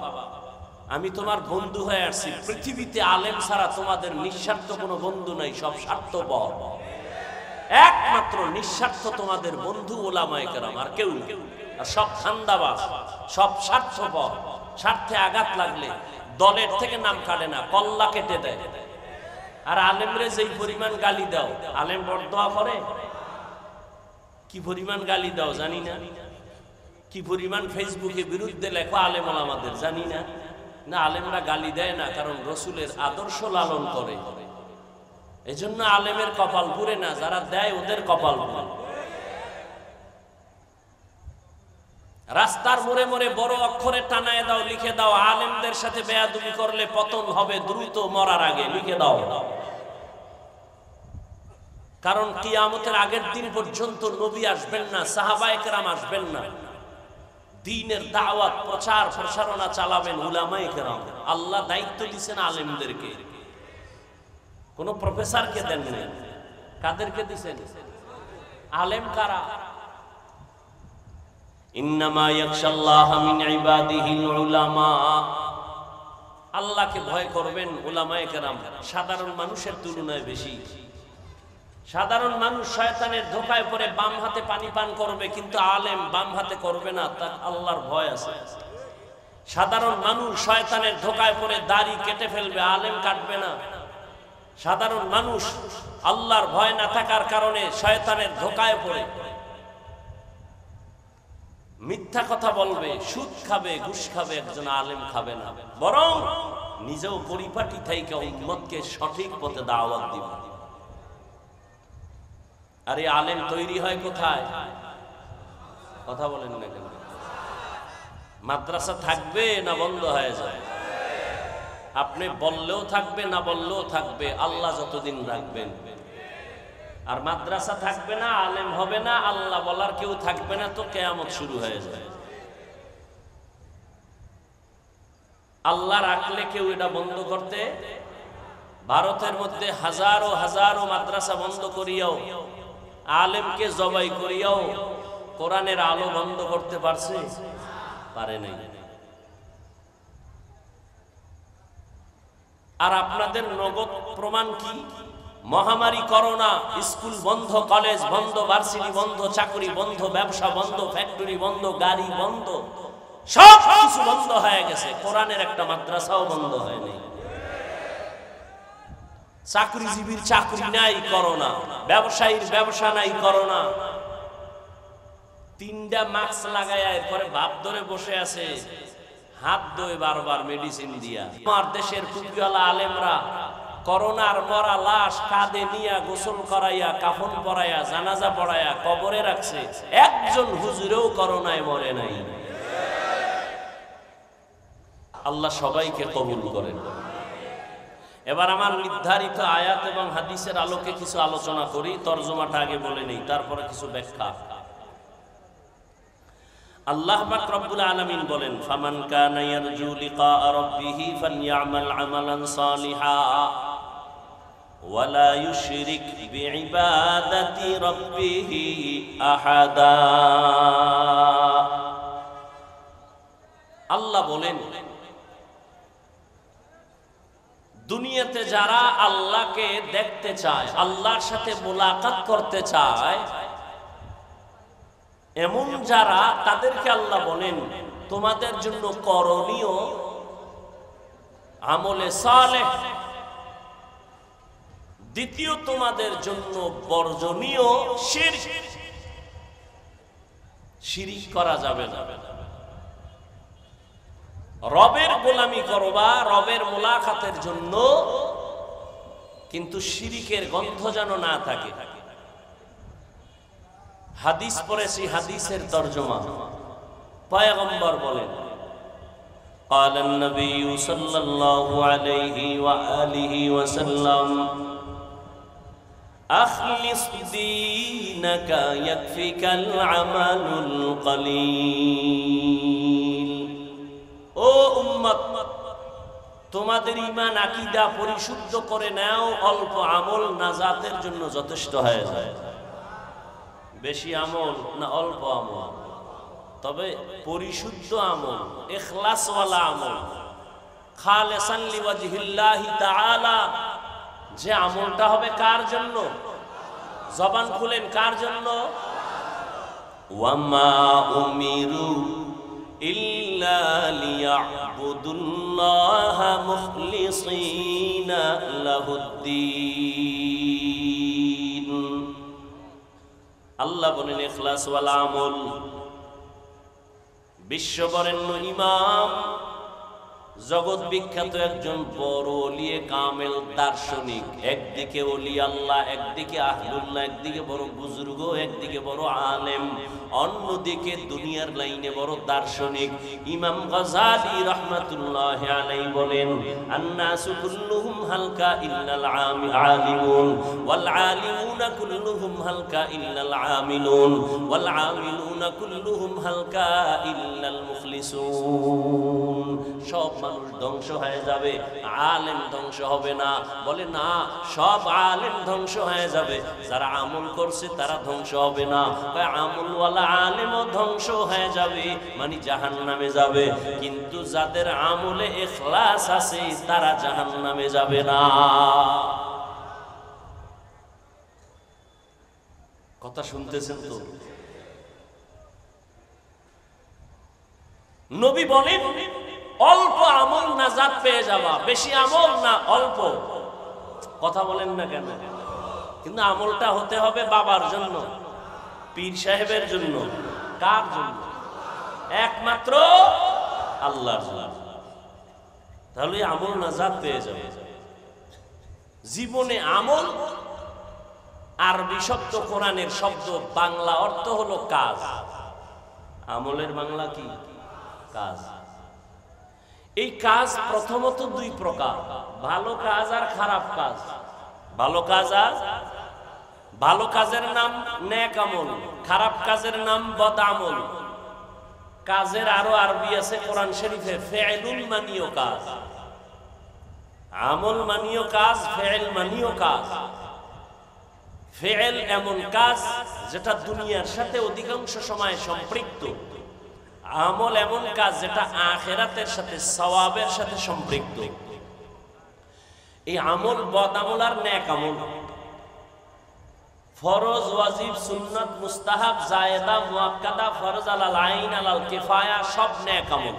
আমি তোমার বন্ধু হয়ে আসছি। পৃথিবীতে আলেম ছাড়া তোমাদের নিঃস্বার্থ কোনো বন্ধু নাই, সব স্বার্থপর। একমাত্র নিঃস্বার্থ তোমাদের বন্ধু ওলামায়ে কেরাম, আর কেউ না। আর সব ধান্দাবাজ, সব স্বার্থপর। স্বার্থে আঘাত লাগলে দলের থেকে নাম কাটে না, কল্লা কেটে দেয়। আর আলেমরে যেই পরিমাণ গালি দাও, আলেম বরদোয়া করে, কি পরিমাণ গালি দাও জানি না, কি পরিমাণ ফেসবুকে বিরুদ্ধে লেখো আলেম ওলামাদের জানি না। না, আলেমরা গালি দেয় না, কারণ রসুলের আদর্শ লালন করে। এজন্য আলেমের কপাল পুড়ে না, যারা দেয় ওদের কপাল পুড়ে। রাস্তার মোড়ে মোড়ে বড় অক্ষরে টানায় দাও, লিখে দাও, আলেমদের সাথে বেয়াদবি করলে পতন হবে দ্রুত মরার আগে, লিখে দাও। কারণ কিয়ামতের আগের দিন পর্যন্ত নবী আসবেন না, সাহাবায়ে কেরাম আসবেন না। দ্বীনের দাওয়াত, প্রচার প্রসারণা চালাবেন উলামায়ে কেরাম। আল্লাহ দায়িত্ব দিয়েছেন আলেমদেরকে, কোন প্রফেসরকে দেন না। কাদেরকে দিয়েছেন? আলেম কারা? ইন্নামা ইয়াখশাল্লাহ মিন ইবাদিহিল উলামা। আল্লাহকে ভয় করবেন উলামায়ে কেরাম সাধারণ মানুষের তুলনায় বেশি। সাধারণ মানুষ শয়তানের ধোঁকায় পড়ে বাম হাতে পানি পান করবে, কিন্তু আলেম বাম হাতে করবে না, তার আল্লাহর ভয় আছে। সাধারণ মানুষ শয়তানের ধোঁকায় পড়ে দাড়ি কেটে ফেলবে, আলেম কাটবে না। সাধারণ মানুষ আল্লাহর ভয় না থাকার কারণে শয়তানের ধোঁকায় পড়ে মিথ্যা কথা বলবে, সুদ খাবে, ঘুষ খাবে, একজন আলেম খাবে না, বরং নিজেও পরিপাটি থেকে উম্মতকে সঠিক পথে দাওয়াত দিবে। আর এই আলেম তৈরি হয় কোথায়? কথা বলেন না কেন? মাদ্রাসা থাকবে না বন্ধ হয়ে যায়? আপনি বললেও থাকবে, না বললেও থাকবে, আল্লাহ যতদিন রাখবেন। আর মাদ্রাসা থাকবে না, আলেম হবে না, আল্লাহ বলার কেউ থাকবে না, তো কিয়ামত শুরু হয়ে যায়। আল্লাহ রাখলে কেউ এটা বন্ধ করতে, ভারতের মধ্যে হাজারো হাজারো মাদ্রাসা বন্ধ করিয়াও, আলেমকে জবাই করিয়াও কোরআনের আলো বন্ধ করতে পারছে? পারে নাই। আর আপনাদের নগদ প্রমাণ কি? মহামারী করোনা, স্কুল বন্ধ, কলেজ বন্ধ, ভার্সিটি বন্ধ, চাকরি বন্ধ, ব্যবসা বন্ধ, ফ্যাক্টরি বন্ধ, গাড়ি বন্ধ, সব কিছু বন্ধ হয়ে গেছে। কোরআনের একটা মাদ্রাসাও বন্ধ হয়নি। চাকরিজীবীর চাকরি নাই করোনা, ব্যবসায়ীর ব্যবসা নাই করোনা। তিনটা মাস্ক লাগায় এরপরে ভাব ধরে বসে আছে, হাত ধোয় বারবার মেডিসিন দিয়া। আমার দেশের টুপিওয়ালা আলেমরা করোনার মরা লাশ কাঁধে নিয়া গোসল করাইয়া, কাফন পরাইয়া, জানাজা পড়াইয়া কবরে রাখছে, একজন হুজুরেও করোনায় মরে নাই। আল্লাহ সবাইকে কবুল করেন। এবার আমার নির্ধারিত আয়াত এবং হাদিসের আলোকে কিছু আলোচনা করি। তরজমাটা আগে বলে নেই, তারপরে কিছু ব্যাখ্যা। আল্লাহ পাক রব্বুল আলামিন বলেন, ফামান কানা ইয়ারজু লিকা রাব্বিহি ফালইআমাল আমালান সালিহা ওয়ালা ইউশরিক বিইবাদাতি রাব্বিহি আহাদা। আল্লাহ বলেন, দুনিয়াতে যারা আল্লাহকে দেখতে চায়, আল্লাহর সাথে মুলাকাত করতে চায়, এমন যারা, তাদেরকে আল্লাহ বলেন তোমাদের জন্য করণীয় আমলে সালেহ, দ্বিতীয় তোমাদের জন্য বর্জনীয় শিরক। শিরিক করা যাবে না। রবের গোলামি করবা রবের মুলাকাতের জন্য, কিন্তু শিরিকের গন্ধ যেন না থাকে। হাদিস পড়েছি, হাদিসের তরজমা। পয়গম্বর বলেন, قال النبي صلى الله عليه وآله وسلم أخلص دينك يكفيك العمل القليل। ও উম্মত, তোমাদের ঈমান আকীদা পরিশুদ্ধ করে নাও, অল্প আমল নাজাতের জন্য যথেষ্ট হয়ে যায়। বেশি আমল না অল্প আমল? তবে পরিশুদ্ধ আমল, ইখলাসওয়ালা আমল, খালিসান লিওয়াজহিল্লাহি তাআলা, যে আমলটা হবে কার জন্য? জবান খুলেন, কার জন্য? ওয়ামা উমিরু ইল্লা লিয়াবুদুল্লাহা মুখলিসিনা লাহুদ্দীন। আল্লাহ বলেন ইখলাসওয়ালা আমল। বিশ্ববরেণ্য ইমাম, জগৎ বিখ্যাত একজন বড় ওলিয়ে কামেল দার্শনিক, একদিকে ওলি আল্লাহ, একদিকে আহলুল্লাহ, একদিকে বড় বুজুর্গ, একদিকে বড় আলেম, অন্যদিকে দুনিয়ার লাইনে বড় দার্শনিক ইমাম গাযালি রাহমাতুল্লাহি আলাইহি বলেন, আন্নাসু কুল্লুহুম হালকা ইল্লাল আলিমুন ওয়াল আলিমুনা কুল্লুহুম হালকা ইল্লাল আমিলুন ওয়াল আমিলুনা কুল্লুহুম হালকা ইল্লাল মুখলিসুন। সব মানুষ ধ্বংস হয়ে যাবে, আলেম ধ্বংস হবে না। বলে না, সব আলেম ধ্বংস হয়ে যাবে, যারা আমল করছে তারা ধ্বংস হবে না। আমলওয়ালা আলেমও ধ্বংস হয়ে যাবে, মানে জাহান্নামে যাবে, কিন্তু যাদের আমলে ইখলাস আছে তারা জাহান্নামে যাবে না। কথা শুনতেছেন তো? নবী বলেন অল্প আমল নাজাত পেয়ে যাবা, বেশি আমল না অল্প। কথা বলেন না কেন? কিন্তু আমলটা হতে হবে বাবার জন্য, পীর সাহেবের জন্য। কার জন্য? একমাত্র আল্লাহর জন্য। তাহলে আমল নাজাত পেয়ে যাবে। জীবনে আমল আরবি শব্দ, কোরআনের শব্দ, বাংলা অর্থ হলো কাজ। আমলের বাংলা কি? কাজ। এই কাজ প্রথমত দুই প্রকার, ভালো কাজ আর খারাপ কাজ। ভালো কাজ আর ভালো কাজের নাম নেক আমল, খারাপ কাজের নাম বদ আমল। কাজের আরো আরবি আছে কোরআন শরীফে, ফেইলুল মানিও কাজ। আমল মানিও কাজ, ফেইল মানিও কাজ। ফেইল এমন কাজ যেটা দুনিয়ার সাথে অধিকাংশ সময় সম্পৃক্ত। আমল এমন কাজ যেটা আখিরাতের সাথে, সওয়াবের সাথে সম্পৃক্ত। এই আমল বদ আমল আর নেক আমল, ফরজ, ওয়াজিব, সুন্নাত, মুস্তাহাব, জায়েদা, মুআক্কাদা, ফরজ আলাল আইন, আলাল কিফায়া, সব নেক আমল।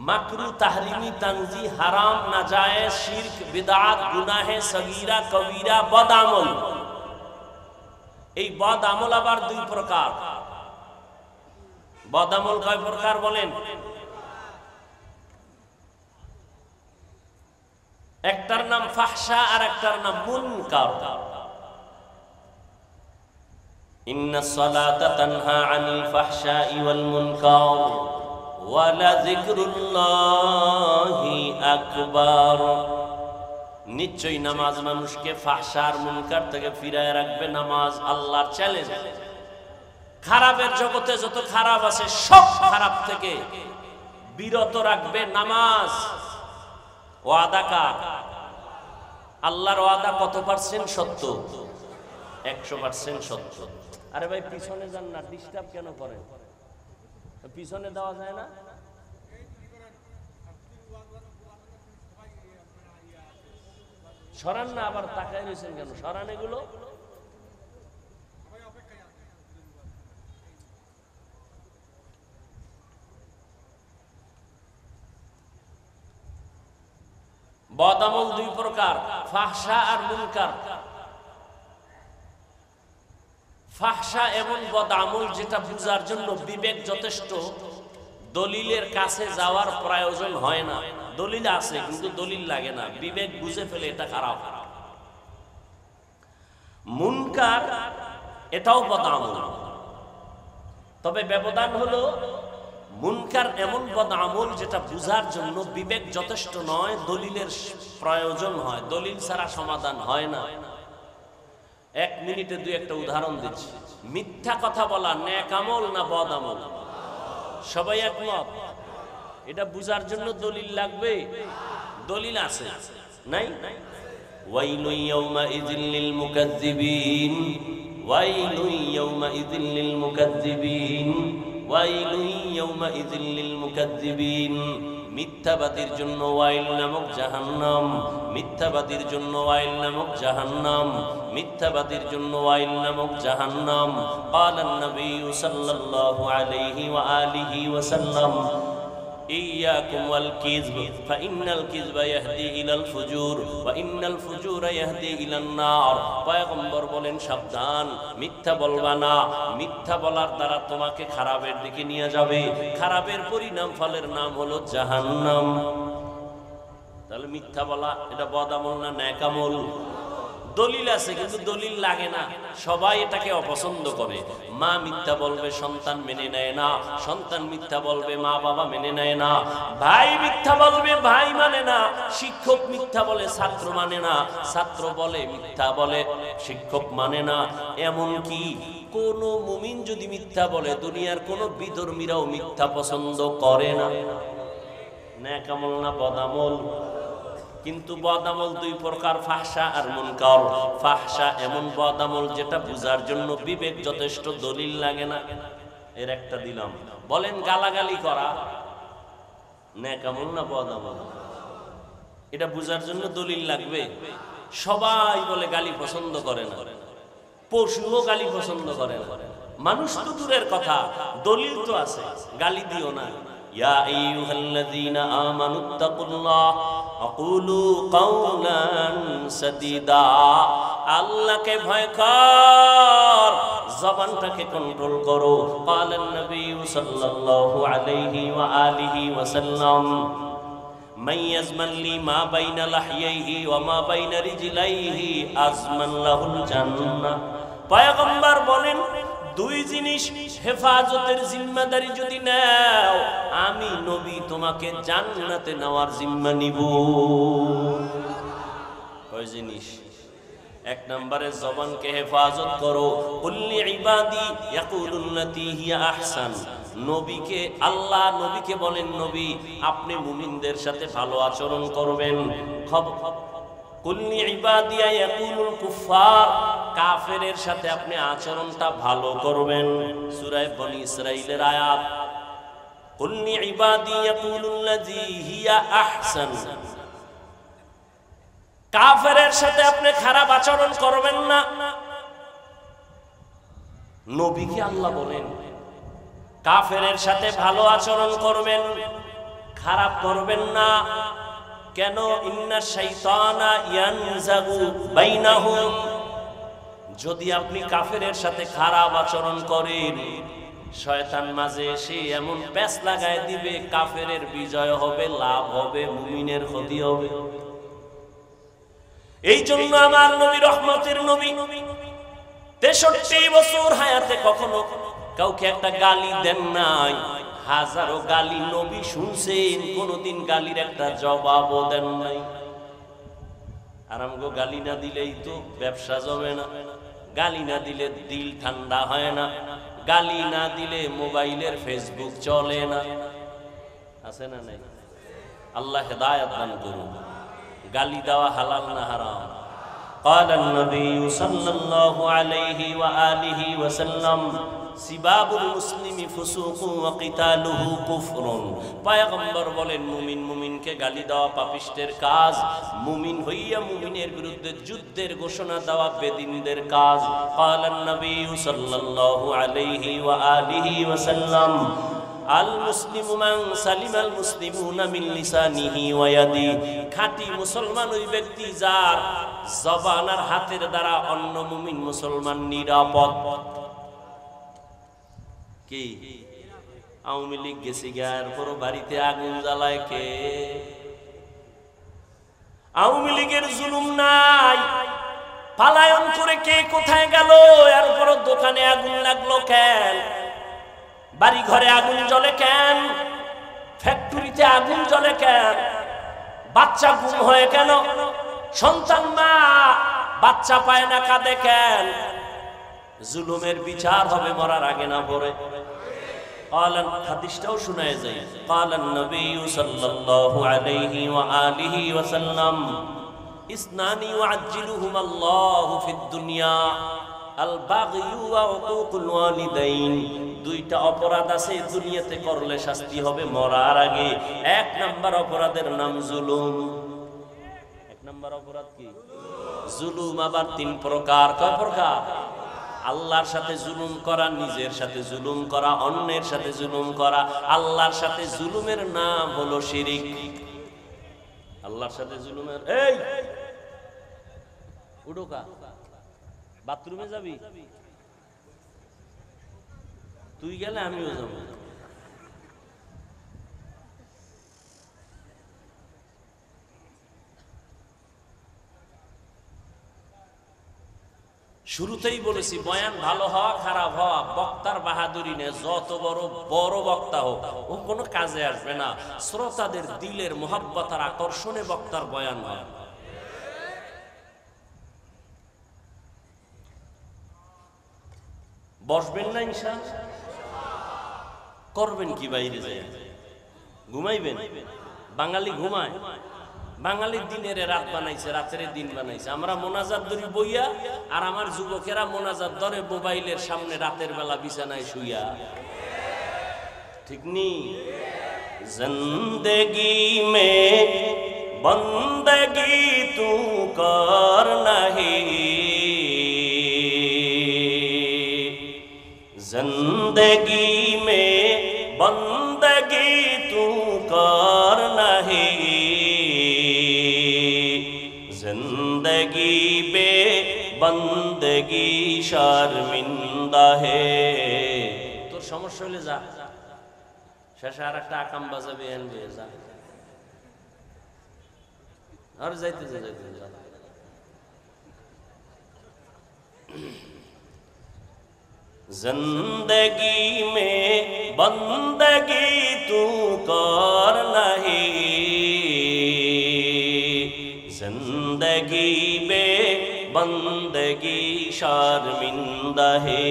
মাকরু, তাহরিমি, তানজি, হারাম, নাজায়েজ, শিরক, বিদআত, গুনাহে সগীরা, কবীরা, বদ আমল। এই বদ আমল আবার দুই প্রকার। বদ আমল কয় প্রকার বলেন? একটার নাম ফাহশা আর একটার নাম মুনকার। ইন্নাস সালাতা তানহা আনিল ফাহশাই ওয়াল মুনকার ওয়া লাযিকরুল্লাহি আকবার। নিশ্চয়ই নামাজ মানুষকে ফাহশা আর মুনকার থেকে ফিরায় রাখবে। নামাজ আল্লাহর চ্যালেঞ্জ। খারাপের জগতে যত খারাপ আছে সব খারাপ থেকে বিরত রাখবে নামাজ। ওয়াদা কার? আল্লাহর ওয়াদা কত পার্সেন্ট সত্য? 100% সত্য। আরে ভাই পিছনে যান না, ডিস্টার্ব কেন করেন? পিছনে দেওয়া যায় না? সরান না, আবার তাকায় রয়েছেন কেন? সরান এগুলো। বদ আমল দুই প্রকার, ফাহশা আর মুনকার। ফাহশা এমন বদ আমল যেটা বুঝার জন্য বিবেক যথেষ্ট, দলিলের কাছে যাওয়ার প্রয়োজন হয় না। দলিল আছে কিন্তু দলিল লাগে না, বিবেক বুঝে ফেলে এটা খারাপ। মুনকার এটাও বদ আমল, তবে ব্যবধান হলো মুনকার এমন বদ আমল যেটা বুঝার জন্য বিবেক যথেষ্ট নয়, দলিলের প্রয়োজন হয়। দলিল ছাড়া সমাধান হয় না। 1 মিনিটে দুই একটা উদাহরণ দিচ্ছি। মিথ্যা কথা বলা নেক আমল না বদ আমল? সবাই একমত? এটা বুঝার জন্য দলিল লাগবে? দলিল আছে নাই? ওয়াইলু ইয়াউমাইযিল লিল মুকাজ্জিবিন, ওয়াইলু ইয়াউমাইযিল লিল মুকাজ্জিবিন, ওয়াইলু ইয়াউমাইযিল লিল মুকাজ্জিবিন। মিথ্যাবাদীর জন্য ওয়াইল নামক জাহান্নাম, মিথ্যাবাদীর জন্য ওয়াইল নামক জাহান্নাম, মিথ্যাবাদীর জন্য ওয়াইল নামক জাহান্নাম। ক্বালান নবী সাল্লাল্লাহু আলাইহি ওয়া আলিহি ওয়া সাল্লাম ইয়াকুম ওয়াল কিযব ফাইন্নাল কিযবা ইয়াহদি ইলাল ফুজুর ওয়া ইন্নাল ফুজুরা ইয়াহদি ইলান নার। পয়গম্বর বলেন সাবধান, মিথ্যা বলবা না, মিথ্যা বলার দ্বারা তোমাকে খারাপের দিকে নিয়ে যাবে, খারাপের পরিণাম ফলের নাম হলো জাহান্নাম। তাহলে মিথ্যা বলা এটা বদামল না নেক আমল? দলিল আছে কিন্তু দলিল লাগে না, সবাই এটাকে অপছন্দ করে। মা মিথ্যা বলবে সন্তান মেনে নেয় না, সন্তান মিথ্যা বলবে মা বাবা মেনে নেয় না, ভাই মিথ্যা বলবে ভাই মানে না, শিক্ষক মিথ্যা বলে ছাত্র মানে না, ছাত্র বলে মিথ্যা বলে শিক্ষক মানে না। এমন কি কোন মুমিন যদি মিথ্যা বলে দুনিয়ার কোন বিধর্মীরাও মিথ্যা পছন্দ করে না। নেক আমল না বদামল? কিন্তু বদামল দুই প্রকার, ফাহশা আর মুনকার। ফাহশা এমন বদামল যেটা বুঝার জন্য বিবেক যথেষ্ট, দলিল লাগে না। এর একটা দিলাম, বলেন গালাগালি করা নেক আমল না বদামল? এটা বুঝার জন্য দলিল লাগবে? সবাই বলে গালি পছন্দ করে না, পশুও গালি পছন্দ করে না, মানুষ তো দূরের কথা, দলিল তো আছে, গালি দিও না। ইয়া আইয়ুহাল্লাযীনা আমানুত্তাকুল্লাহ আকুলু কাওলান সাদীদা। আল্লাহকে ভয় কর, জবানটাকে কন্ট্রোল করো। ক্বালান নবী সাল্লাল্লাহু আলাইহি ওয়া আলিহি ওয়া সাল্লাম মান ইয়াজমান লি মা বাইনা লাহইহি ওয়া মা বাইনা রিজলাইহি আজমান লাহুল জান্নাহ। পয়গম্বর বলেন দুই জিনিস হেফাজতের জিম্মাদারি যদি নাও, আমি নবী তোমাকে জান্নাতে নেওয়ার জিম্মা নিব। কয় জিনিস? এক নম্বরে জবানকে হেফাজত করো। কুল্লি ইবাদি ইয়াকুলুল্লাতী হিয়া আহসান। নবীকে আল্লাহ নবীকে বলেন নবী আপনি মুমিনদের সাথে ভালো আচরণ করবেন। কুল্লি ইবাদিয়া ইয়াকুলুল কুফার, কাফেরের সাথে আপনি আচরণটা ভালো করবেন। সূরা বনী ইসরাঈলের আয়াত। কুল্লি ইবাদি ইয়াকুলুল্লাযী হিয়া আহসান, কাফেরের সাথে আপনি খারাপ আচরণ করবেন না। নবীকে আল্লাহ বলেন কাফেরের সাথে ভালো আচরণ করবেন, খারাপ করবেন না। কেন? ইন্না শাইতানা ইয়ানজাগু বাইনাহুম। যদি আপনি কাফেরের সাথে খারাপ আচরণ করেন, শয়তান মাঝে এসে এমন প্যাঁচ লাগায় দিবে, কাফেরের বিজয় হবে, লাভ হবে, মুমিনের ক্ষতি হবে। এই জন্য আমার নবী রহমতের নবী 63 বছর হায়াতে কখনো কাউকে একটা গালি দেন নাই। হাজারো গালি নবী শুনছেন, কোনদিন গালির একটা জবাবও দেন নাই। আর আমগো গালি না দিলেই তো ব্যবসা জমে না, গালি না দিলে দিল ঠান্ডা হয় না, গালি না দিলে মোবাইলের ফেসবুক চলে না। আছে না নাই? আল্লাহ হেদায়েত দান করুন। গালি দেওয়া হালাল না হারাম? ক্বালান নবী সাল্লাল্লাহু আলাইহি ওয়া আলিহি ওয়া সাল্লাম সিবাবুল মুসলিমি ফুসুকুন ওয়া কিতালুহু কুফরুন। পয়গম্বর বলেন মুমিন মুমিনকে গালি দেওয়া পাপিষ্টের কাজ, মুমিন হইয়া মুমিনের বিরুদ্ধে যুদ্ধের ঘোষণা দেওয়া বেদিনদের কাজ। ক্বালান নবী সাল্লাল্লাহু আলাইহি ওয়া আলিহি ওয়া সাল্লাম আল মুসলিমু মান সালিমাল মুসলিমুনা মিন লিসানিহি ওয়া ইয়াদিহি। খাঁটি মুসলমান ওই ব্যক্তি যার জবান আর হাতের দ্বারা অন্য মুমিন মুসলমান নিরাপদ। কি আওয়ামী লীগ গেছে গায়ের পর বাড়িতে আগুন জ্বালায় কে? আওয়ামী লীগের জুলুম নাই, পালায়ন করে কে কোথায় গেল? এরপর দোকানে আগুন লাগলো কেন? বাড়ি ঘরে আগুন জ্বলে কেন? ফ্যাক্টরিতে আগুন জ্বলে কেন? বাচ্চা গুম হয় কেন? সন্তান মা বাচ্চা পায় না, কাঁদে কেন? জুলুমের বিচার হবে মরার আগে না পরে। قالن হাদিসটাও শোনায় যায় قال النبي صلى الله عليه واله وسلم اثنان يعجلهما الله في الدنيا البغي وعقوق الوالدين দুইটা অপরাধ আছে দুনিয়াতে করলে শাস্তি হবে মরার আগে এক নাম্বার অপরাধের নাম জুলুম এক নাম্বার অপরাধ কি জুলুম আবার তিন প্রকার কয় প্রকার আল্লাহর সাথে জুলুম করা নিজের সাথে জুলুম করা অন্যের সাথে জুলুম করা আল্লাহর সাথে জুলুমের নাম হলো শিরিক আল্লাহর সাথে জুলুমের এই উঠোকা বাথরুমে যাবি তুই গেলে আমিও যাব শুরুতেই বলেছি বয়ান ভালো হওয়া খারাপ হওয়া বক্তার বাহাদুরি নে যত বড় বড় বক্তা হোক ও কোনো কাজে আসবে না শ্রোতাদের দিলের মোহাব্বত আর আকর্ষণে বক্তার বয়ান হয় বসবেন না ইনশাআল্লাহ করবেন কি বাইরে যায় ঘুমাইবেন বাঙালি ঘুমায় বাঙালির দিনের রাত বানাইছে রাতের দিন বানাইছে আমরা মোনাজাত ধরি বইয়া আর আমার যুবকেরা মোনাজাত ধরে মোবাইলের সামনে রাতের বেলা বিছানায় শুইয়া ঠিক নি জিন্দেগি মে বন্দগি তু কর নাহি जिंदगी में बंदगी तू कर नहीं जिंदगी बे बंदगी शर्मिंदा है তোর সমস্যা হলে যা শেষে আর একটা আকাম বাজাবে আনবে যা আর যাইতে যা जिंदगी में बंदगी तू कर नहीं जिंदगी में बंदगी शर्मिंदा है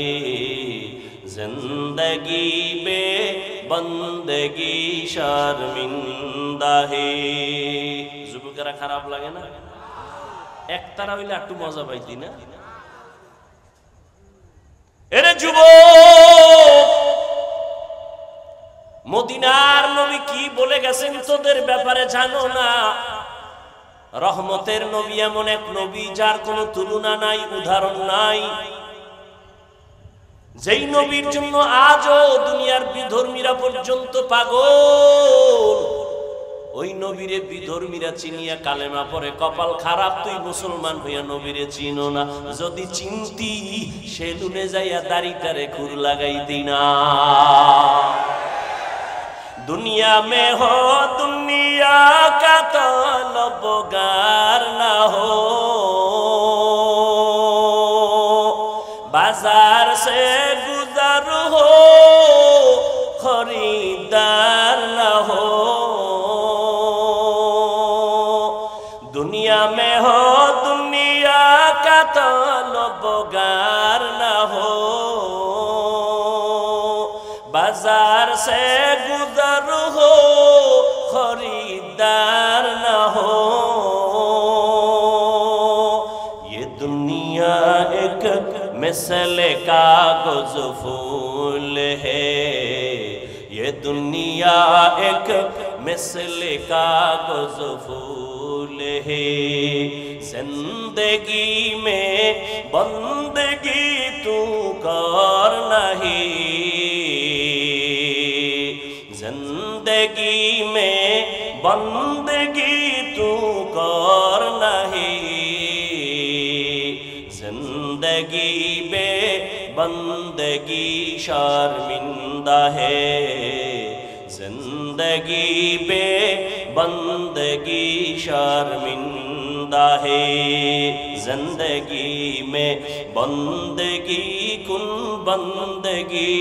जिंदगी में बंदगी शर्मिंदा है যুবকেরা খারাপ লাগে না একতারা হইলে একটু মজা পাইতি না এরে যুবক মদিনার নবী কি বলে গেছেন তোদের ব্যাপারে জানো না রহমতের নবী এমন এক নবী যার কোনো তুলনা নাই উদাহরণ নাই যেই নবীর জন্য আজও দুনিয়ার বিধর্মীরা পর্যন্ত পাগল ওই নবীরে বিধর্মীরা চিনিয়া কালেমা পড়ে কপাল খারাপ তুই মুসলমান হইয়া নবীরে চিনো না যদি চিনতি সেলুনে যাইয়া দাড়িটারে খুর লাগাইতি না দুনিয়া মে হো দুনিয়া কা তলবগার না হো বাজার সে গুজর হো খরিদার না হো दुनिया में हो दुनिया का तलबगार ना हो बाजार से गुजर हो खरीदार ना हो ये दुनिया एक मिसले कागज फूल है ये दुनिया एक मिसले कागज फूल है जिंदगी में बंदगी तू कर नहीं जिंदगी में बंदगी तू कर नहीं जिंदगी में बंदगी शर्मिंदा है जिंदगी बे बंदगी शर्मिंदा है जिंदगी में बंदगी कुन बंदगी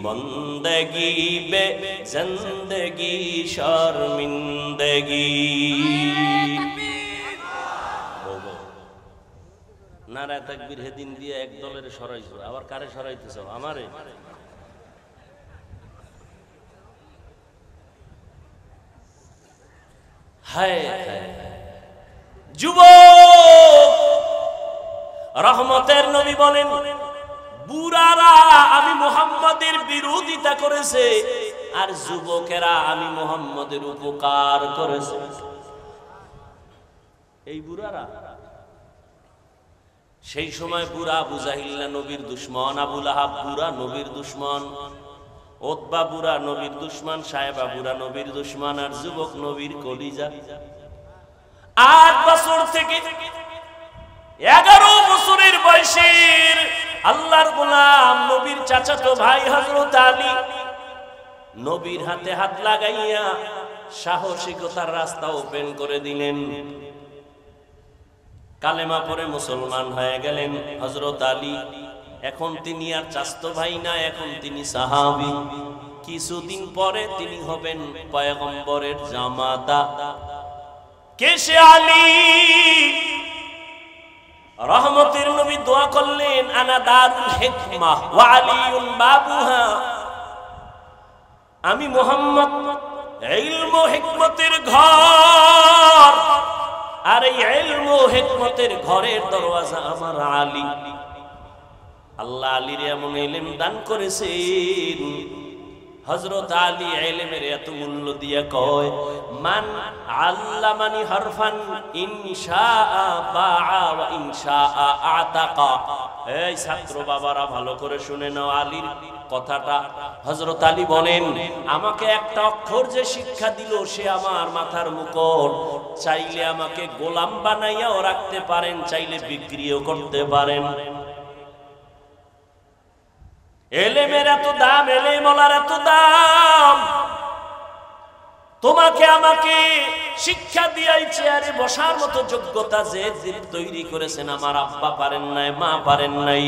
बंदगी बे जिंदगी शर्मिंदगी नाराय तकबीर हेदिन दिए एक दलेर सराइছো আবার কারে সরাইতেছো আমারে হায় যুবক, রহমতের নবী বলেন বুড়ারা আমি মুহাম্মদের বিরোধিতা করেছে আর যুবকেরা আমি মুহাম্মদের উপকার করেছে। এই বুড়ারা, সেই সময় বুড়া আবু জাহিল নবীর দুশমন, আবু লাহাব বুড়া নবীর দুশমন, উতবা বুড়া নবীর দুশমন, সাহেবা বুড়া নবীর দুশমন, আর যুবক নবীর কলিজা। 8 বছর থেকে 11 বছরের বয়সের আল্লাহর গোলাম নবীর চাচাতো ভাই হযরত আলী নবীর হাতে হাত লাগাইয়া সাহসিকতার রাস্তা ওপেন করে দিলেন। কালেমা পড়ে মুসলমান হয়ে গেলেন হযরত আলী। এখন তিনি আর চাচাতো ভাই না, এখন তিনি সাহাবী। কিছুদিন পরে তিনি হবেন পয়গম্বরের জামাতা। কে সে আলী? রহমতের নবী দোয়া করলেন আনা দারুল হিকমা ওয়া আলিউন বাবুহা, আমি মুহাম্মদ ইলম ও হিকমতের ঘর, আর এই ইলম ও হিকমতের ঘরের দরওয়াজা আমার আলী। আল্লাহ আলীর এমন ইলম দান করেছেন, হযরত আলী ইলমের এত মূল্য দিয়া কয় মান আল্লামানি হারফান ইনশাআ বাআ ওয়া ইনশাআ আতাকা। এই ছাত্র বাবারা ভালো করে শুনে নাও আলীর কথাটা। হযরত আলী বলেন আমাকে একটা অক্ষর যে শিক্ষা দিল সে আমার মাথার মুকুট, চাইলে আমাকে গোলাম বানাইয়াও রাখতে পারেন, চাইলে বিক্রিও করতে পারেন। এলেমের এত দাম, এলেমওয়ালার এত দাম। তোমাকে আমাকে শিক্ষা দিয়াই চেয়ারে বসার মতো যোগ্যতা যে তৈরি করেছেন আমার আব্বা পারেন নাই, মা পারেন নাই।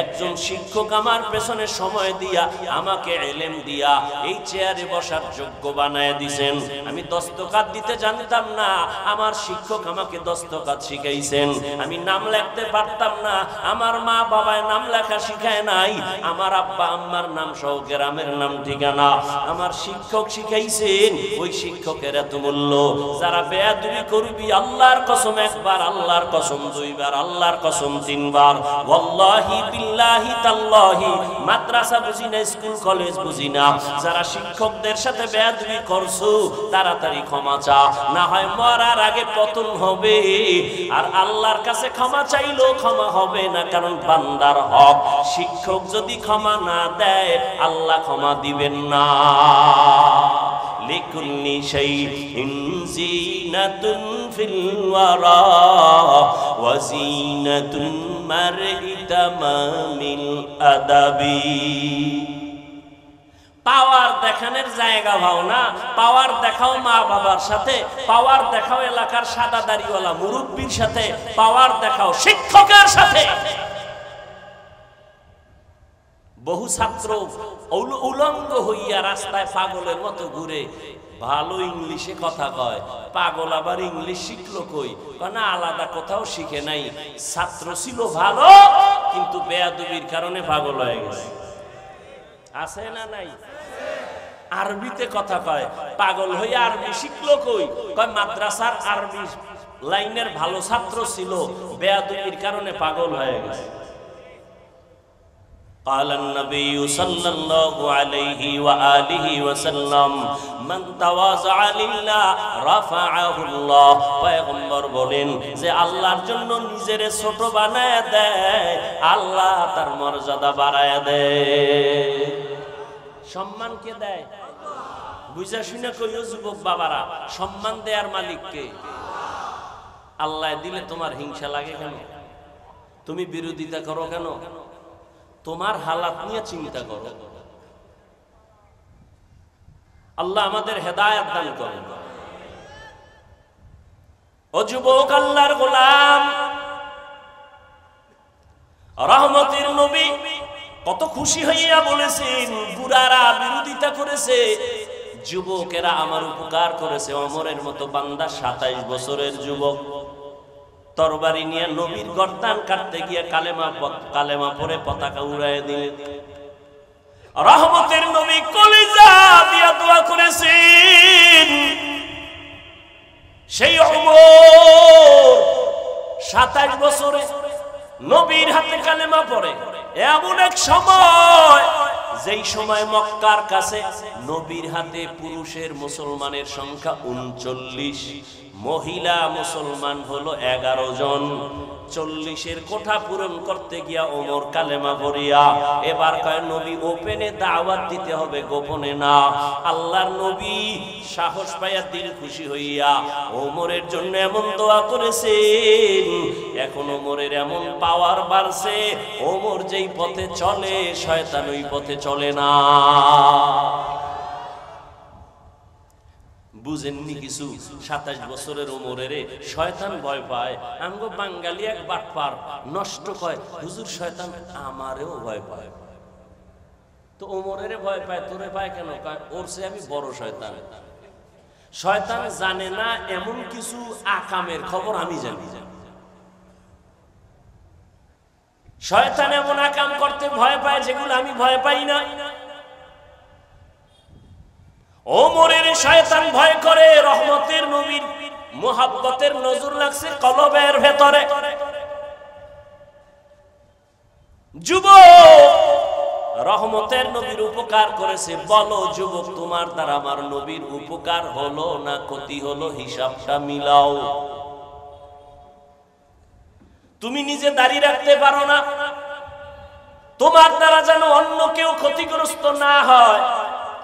একজন শিক্ষক আমার পেছনে সময় দিয়া আমাকে ইলম দিয়া এই চেয়ারে বসার যোগ্য বানায় দিয়েছেন। আমি দস্তখত দিতে জানতাম না, আমার শিক্ষক আমাকে দস্তখত শিখাইছেন। আমি নাম লিখতে পারতাম না, আমার মা বাবায় নাম লেখা শিখায় নাই। আমার আব্বা আম্মার নাম সহ গ্রামের নাম ঠিকানা আমার শিক্ষক শিখাইছেন। ওই শিক্ষকের এত মূল্য। যারা বেয়াদবি করবি আল্লাহর কসম একবার, আল্লাহর কসম দুইবার, আল্লাহর কসম তিনবার, ওয়াল্লাহি বিল্লাহি তাল্লাহি, মাদ্রাসা বুঝি না, স্কুল কলেজ বুঝি না, যারা শিক্ষকদের সাথে বেয়াদবি করছো তাড়াতাড়ি ক্ষমা চা, না হয় মরার আগে পতন হবে। আর আল্লাহর কাছে ক্ষমা চাইলেও ক্ষমা হবে না, কারণ বান্দার হক। শিক্ষক যদি ক্ষমা না দেয় আল্লাহ ক্ষমা দিবেন না। লিকুল্লি শাইইন জিনাতুন ফিল ওয়ারা ওয়া জিনাতুন মারই তামামিল আদাবি। পাওয়ার দেখানোর জায়গা ভাও না, পাওয়ার দেখাও মা বাবার সাথে, পাওয়ার দেখাও এলাকার সাদা দাড়িওয়ালা মুরব্বির সাথে, পাওয়ার দেখাও শিক্ষকের সাথে। বহু ছাত্র উলঙ্গ হইয়া রাস্তায় পাগলের মতো ঘুরে, ভালো ইংলিশে কথা কয়, পাগল আবার ইংলিশ শিখলো কই? না, আলাদা কোথাও শিখে নাই। ছাত্র ছিল ভালো, কিন্তু বেয়াদবির কারণে পাগল হয়ে গেছে। আছে না নাই? আরবিতে কথা কয়, পাগল হয়ে আরবি শিখলো কই? কয় মাদ্রাসার আরবি লাইনের ভালো ছাত্র ছিল, বেয়াদবির কারণে পাগল হয়ে গেছে। قال النبي صلى الله عليه وآله وسلم من تواضع لله رفعه الله। পয়গম্বর বলেন যে আল্লাহর জন্য নিজেরে ছোট বানায় দেয় আল্লাহ তার মর্যাদা বাড়ায় দেয়। সম্মান কে দেয়? বুঝা শুনে কইও যুবক বাবারা, সম্মান দেয়ার মালিক কে? আল্লাহ দিলে তোমার হিংসা লাগে কেন? তুমি বিরোধিতা করো কেন? তোমার হালাত নিয়ে চিন্তা করো। আল্লাহ আমাদের হেদায়েত দান করেন। ও যুবক আল্লাহর গোলাম, রহমতের নবী কত খুশি হইয়া বলেছেন, বুড়ারা বিরোধিতা করেছে, যুবকেরা আমার উপকার করেছে। ওমরের মতো বান্দা 27 বছরের যুবক তরবারি নিয়ে নবীর গর্দান কাটতে গিয়ে কালেমা পরে পতাকা উড়ায় দিলেন। রহমতের নবী কলিজা দিয়া দোয়া করেছেন, সেই ওমর 27 বছরে নবীর হাতে কালেমা পড়ে। এমন এক সময় যেই সময় মক্কার কাছে নবীর হাতে পুরুষের মুসলমানের সংখ্যা 39, মহিলা মুসলমান হলো 11 জন। 40-এর কোঠা পূরণ করতে গিয়া ওমর কালেমা পড়িয়া এবার কয় নবী ওপেনে দাওয়াত দিতে হবে, গোপনে না। আল্লাহর নবী সাহস পাইয়া দিল খুশি হইয়া ওমরের জন্য এমন দোয়া করেছেন, এখন ওমরের এমন পাওয়ার বাড়ছে, ওমর যেই পথে চলে শয়তান ওই পথে চলে না। বুঝেননি কিছু? 27 বছরের ওমরের শয়তান ভয় পায়। আমগো বাঙালি এক বাটপার নষ্ট কয়, হুজুর শয়তান আমারেও ভয় পায়। তো ওমরের ভয় পায়, তোরে পায় কেন? কয় ওর চেয়ে আমি বড় শয়তান। শয়তান জানে না এমন কিছু আকামের খবর আমি জানি। শয়তান এমন আকাম করতে ভয় পায় যেগুলো আমি ভয় পাই না। ওমরের শয়তান ভয় করে, রহমতের নবীর মুহাব্বতের নজর লাগছে কলবের ভেতরে। যুবক, রহমতের নবীর উপকার করেছে, বলো যুবক তোমার দ্বারা আমার নবীর উপকার হলো না ক্ষতি হলো, হিসাবটা মিলাও। তুমি নিজে দাঁড়িয়ে রাখতে পারো না, তোমার দ্বারা যেন অন্য কেউ ক্ষতিগ্রস্ত না হয়,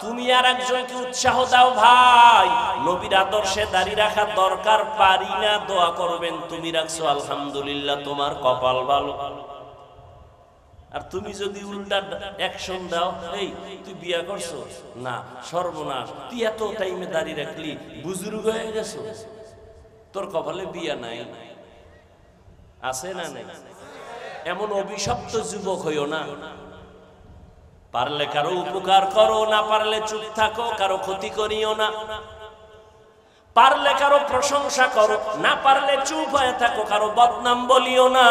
তুমি আর একজনকে উৎসাহ দাও, ভাই নবীর আদর্শে দাঁড়িয়ে রাখা দরকার, পারি না, দোয়া করবেন, তুমি রাখছো আলহামদুলিল্লাহ, তোমার কপাল ভালো। আর তুমি যদি উল্টা অ্যাকশন দাও, এই তুই বিয়া করছো না, সর্বনাশ, তুই এত টাইমে দাঁড়িয়ে রাখলি, বুজুর্গ হয়ে গেছো, তোর কপালে বিয়া নাই, আছে না নাই? এমন অভিশপ্ত যুবক হইও না। পারলে কারো উপকার করো, না পারলে চুপ থাকো, কারো ক্ষতি করিও না। পারলে কারো প্রশংসা করো, না পারলে চুপ হয়ে থাকো, কারো বদনাম বলিও না।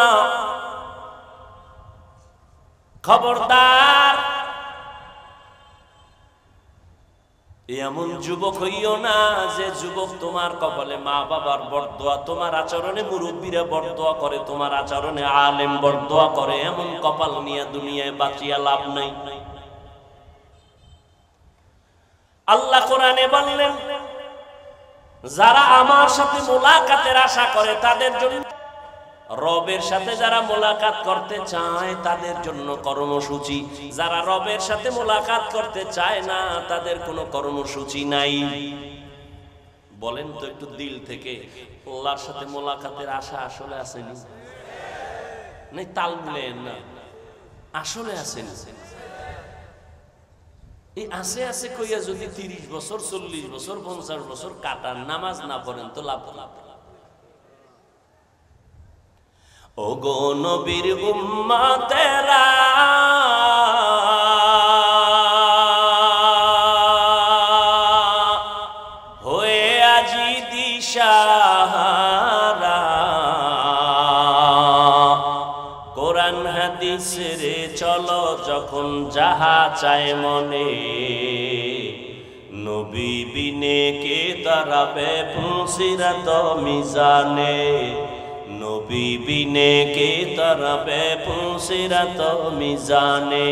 খবরদার এমন যুবক হইও না যে যুবক তোমার কপালে মা বাবার বরদোয়া, তোমার আচরণে মুরব্বীরা বরদোয়া করে, তোমার আচরণে আলেম বরদোয়া করে, এমন কপাল নিয়ে দুনিয়ায় বাঁচিয়া লাভ নাই। আল্লাহ কোরআনে বললেন, যারা আমার সাথে মোলাকাতের আশা করে তাদের জন্য, রবের সাথে যারা মোলাকাত করতে চায় তাদের জন্য কর্মসূচি, যারা রবের সাথে মোলাকাত করতে চায় না তাদের কোনো কর্মসূচি নাই। বলেন তো একটু দিল থেকে, আল্লাহর সাথে মোলাকাতের আশা আসলে আসেনি? নাই তাল মিলেন না, আসলে আসেনি। এই আসে আসে কইয়া যদি 30 বছর 40 বছর 50 বছর কাটার, নামাজ না পড়েন তো লাভ লাভ। ও গো নবীর উম্মতেরা, হয়ে আজি দিশাহারা, কোরআন হাদিস রে চলো যখন যাহা চায় মনে, নবী বিনে কে দাঁড়াবে পুলসিরাত মিজানে, নবী বিনে কে দাঁড়াবে পুলসিরাত মিজানে।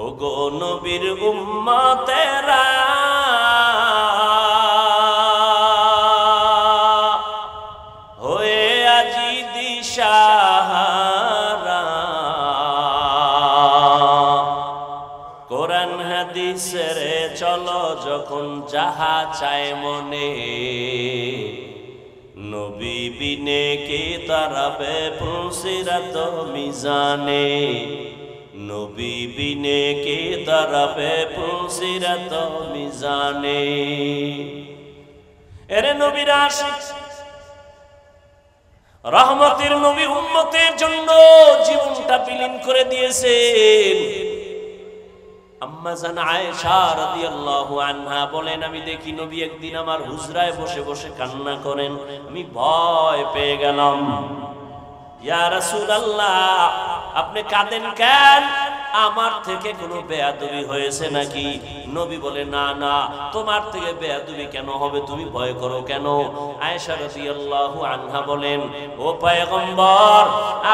ও গো নবীর উম্মতেরা, হয়ে আজি দিশাহারা, কোরআন হাদিস রে চলো যখন যাহা চায় মনে, নবী বিনে কে দাঁড়াবে পুলসিরাত মিজানে, নবী বিনে কে দাঁড়াবে পুলসিরাত মিজানে। এরে নবীর আশিক, রহমতের নবী উম্মতের জন্য জীবনটা বিলীন করে দিয়েছেন। আম্মা জান আয়েশা রাদিয়াল্লাহু আনহা বলেন, আমি দেখি নবী একদিন আমার হুজরায় বসে বসে কান্না করেন, আমি ভয় পেয়ে গেলাম। ইয়া রাসূলুল্লাহ, আপনি কাঁদেন কেন? আমার থেকে কোনো বেয়াদবি হয়েছে নাকি? নবী বলে না না, তোমার থেকে বেয়াদবি কেন হবে, তুমি ভয় করো কেন? আয়েশা রাদিয়াল্লাহু আনহা বলেন, ও পয়গম্বর,